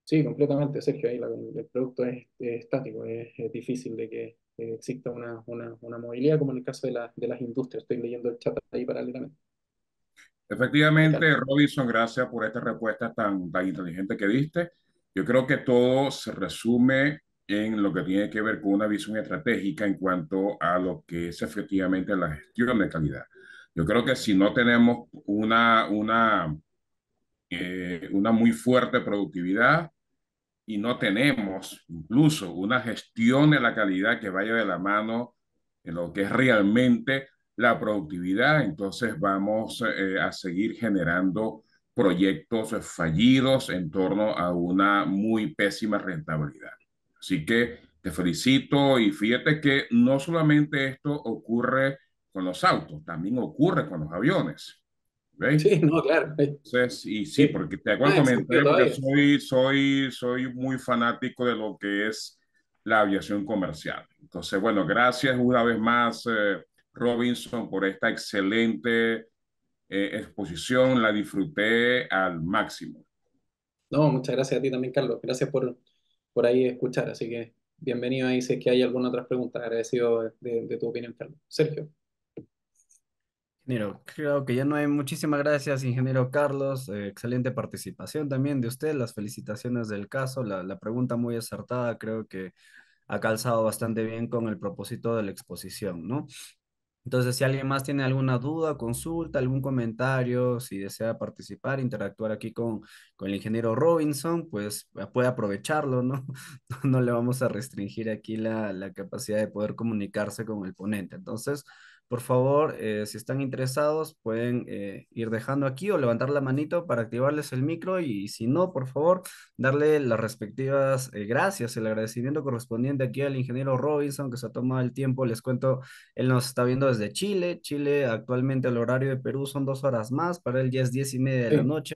A: Sí, completamente, Sergio. Ahí el producto es estático, es difícil de que exista una movilidad como en el caso de las industrias. Estoy leyendo el chat ahí paralelamente.
C: Efectivamente,
A: Carlos.
C: Robinson, gracias por esta respuesta tan inteligente que diste. Yo creo que todo se resume en lo que tiene que ver con una visión estratégica en cuanto a lo que es efectivamente la gestión de calidad. Yo creo que si no tenemos una muy fuerte productividad, y no tenemos incluso una gestión de la calidad que vaya de la mano en lo que es realmente la productividad, entonces vamos a seguir generando proyectos fallidos en torno a una muy pésima rentabilidad. Así que te felicito y fíjate que no solamente esto ocurre con los autos, también ocurre con los aviones. ¿Veis?
A: Sí, no, claro.
C: Entonces, y sí,
A: Sí.
C: porque te hago el
A: Más extendido
C: comentario porque
A: todavía.
C: soy muy fanático de lo que es la aviación comercial. Entonces, bueno, gracias una vez más, Robinson, por esta excelente exposición. La disfruté al máximo.
A: No, muchas gracias a ti también, Carlos. Gracias por ahí escuchar. Así que bienvenido ahí si es que hay alguna otra pregunta. Agradecido de tu opinión, Carlos. Sergio.
B: Ingeniero, creo que ya no hay. Muchísimas gracias, ingeniero Carlos. Excelente participación también de usted. Las felicitaciones del caso. La pregunta muy acertada, creo que ha calzado bastante bien con el propósito de la exposición, ¿no? Entonces, si alguien más tiene alguna duda, consulta, algún comentario, si desea participar, interactuar aquí con el ingeniero Robinson, pues puede aprovecharlo, ¿no? No le vamos a restringir aquí la capacidad de poder comunicarse con el ponente. Entonces, por favor, si están interesados, pueden ir dejando aquí o levantar la manito para activarles el micro y si no, por favor, darle las respectivas gracias, el agradecimiento correspondiente aquí al ingeniero Robinson que se ha tomado el tiempo. Les cuento, él nos está viendo desde Chile. Chile actualmente el horario de Perú son 2 horas más, para él ya es 10:30 de la
A: Sí.
B: noche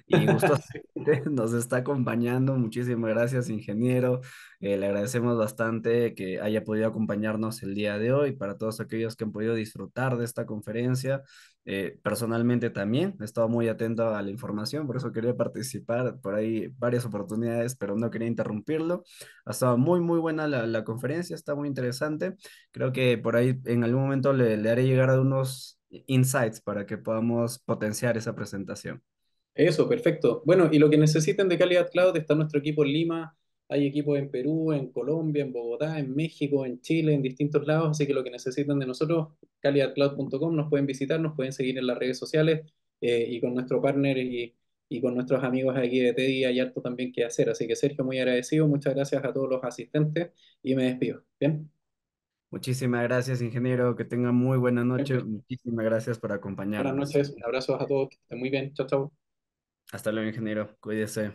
B: y
A: Sí.
B: gustosamente nos está acompañando. Muchísimas gracias, ingeniero. Le agradecemos bastante que haya podido acompañarnos el día de hoy. Para todos aquellos que han podido disfrutar de esta conferencia, personalmente también he estado muy atento a la información, por eso quería participar por ahí varias oportunidades, pero no quería interrumpirlo. Ha estado muy, muy buena la conferencia, está muy interesante. Creo que por ahí en algún momento le haré llegar a unos insights para que podamos potenciar esa presentación.
A: Eso, perfecto. Bueno, y lo que necesiten de Calidad Cloud, está nuestro equipo en Lima, hay equipos en Perú, en Colombia, en Bogotá, en México, en Chile, en distintos lados, así que lo que necesiten de nosotros, calidadcloud.com, nos pueden visitar, nos pueden seguir en las redes sociales y con nuestro partner y con nuestros amigos aquí de TEDI hay harto también que hacer. Así que Sergio, muy agradecido, muchas gracias a todos los asistentes y me despido. Bien,
B: Muchísimas gracias, ingeniero. Que tenga muy buena noche.
A: perfecto.
B: Muchísimas gracias por
A: Buenas
B: acompañarnos.
A: noches, abrazos a todos, que estén muy bien, chao, chao.
B: Hasta luego, ingeniero. Cuídese.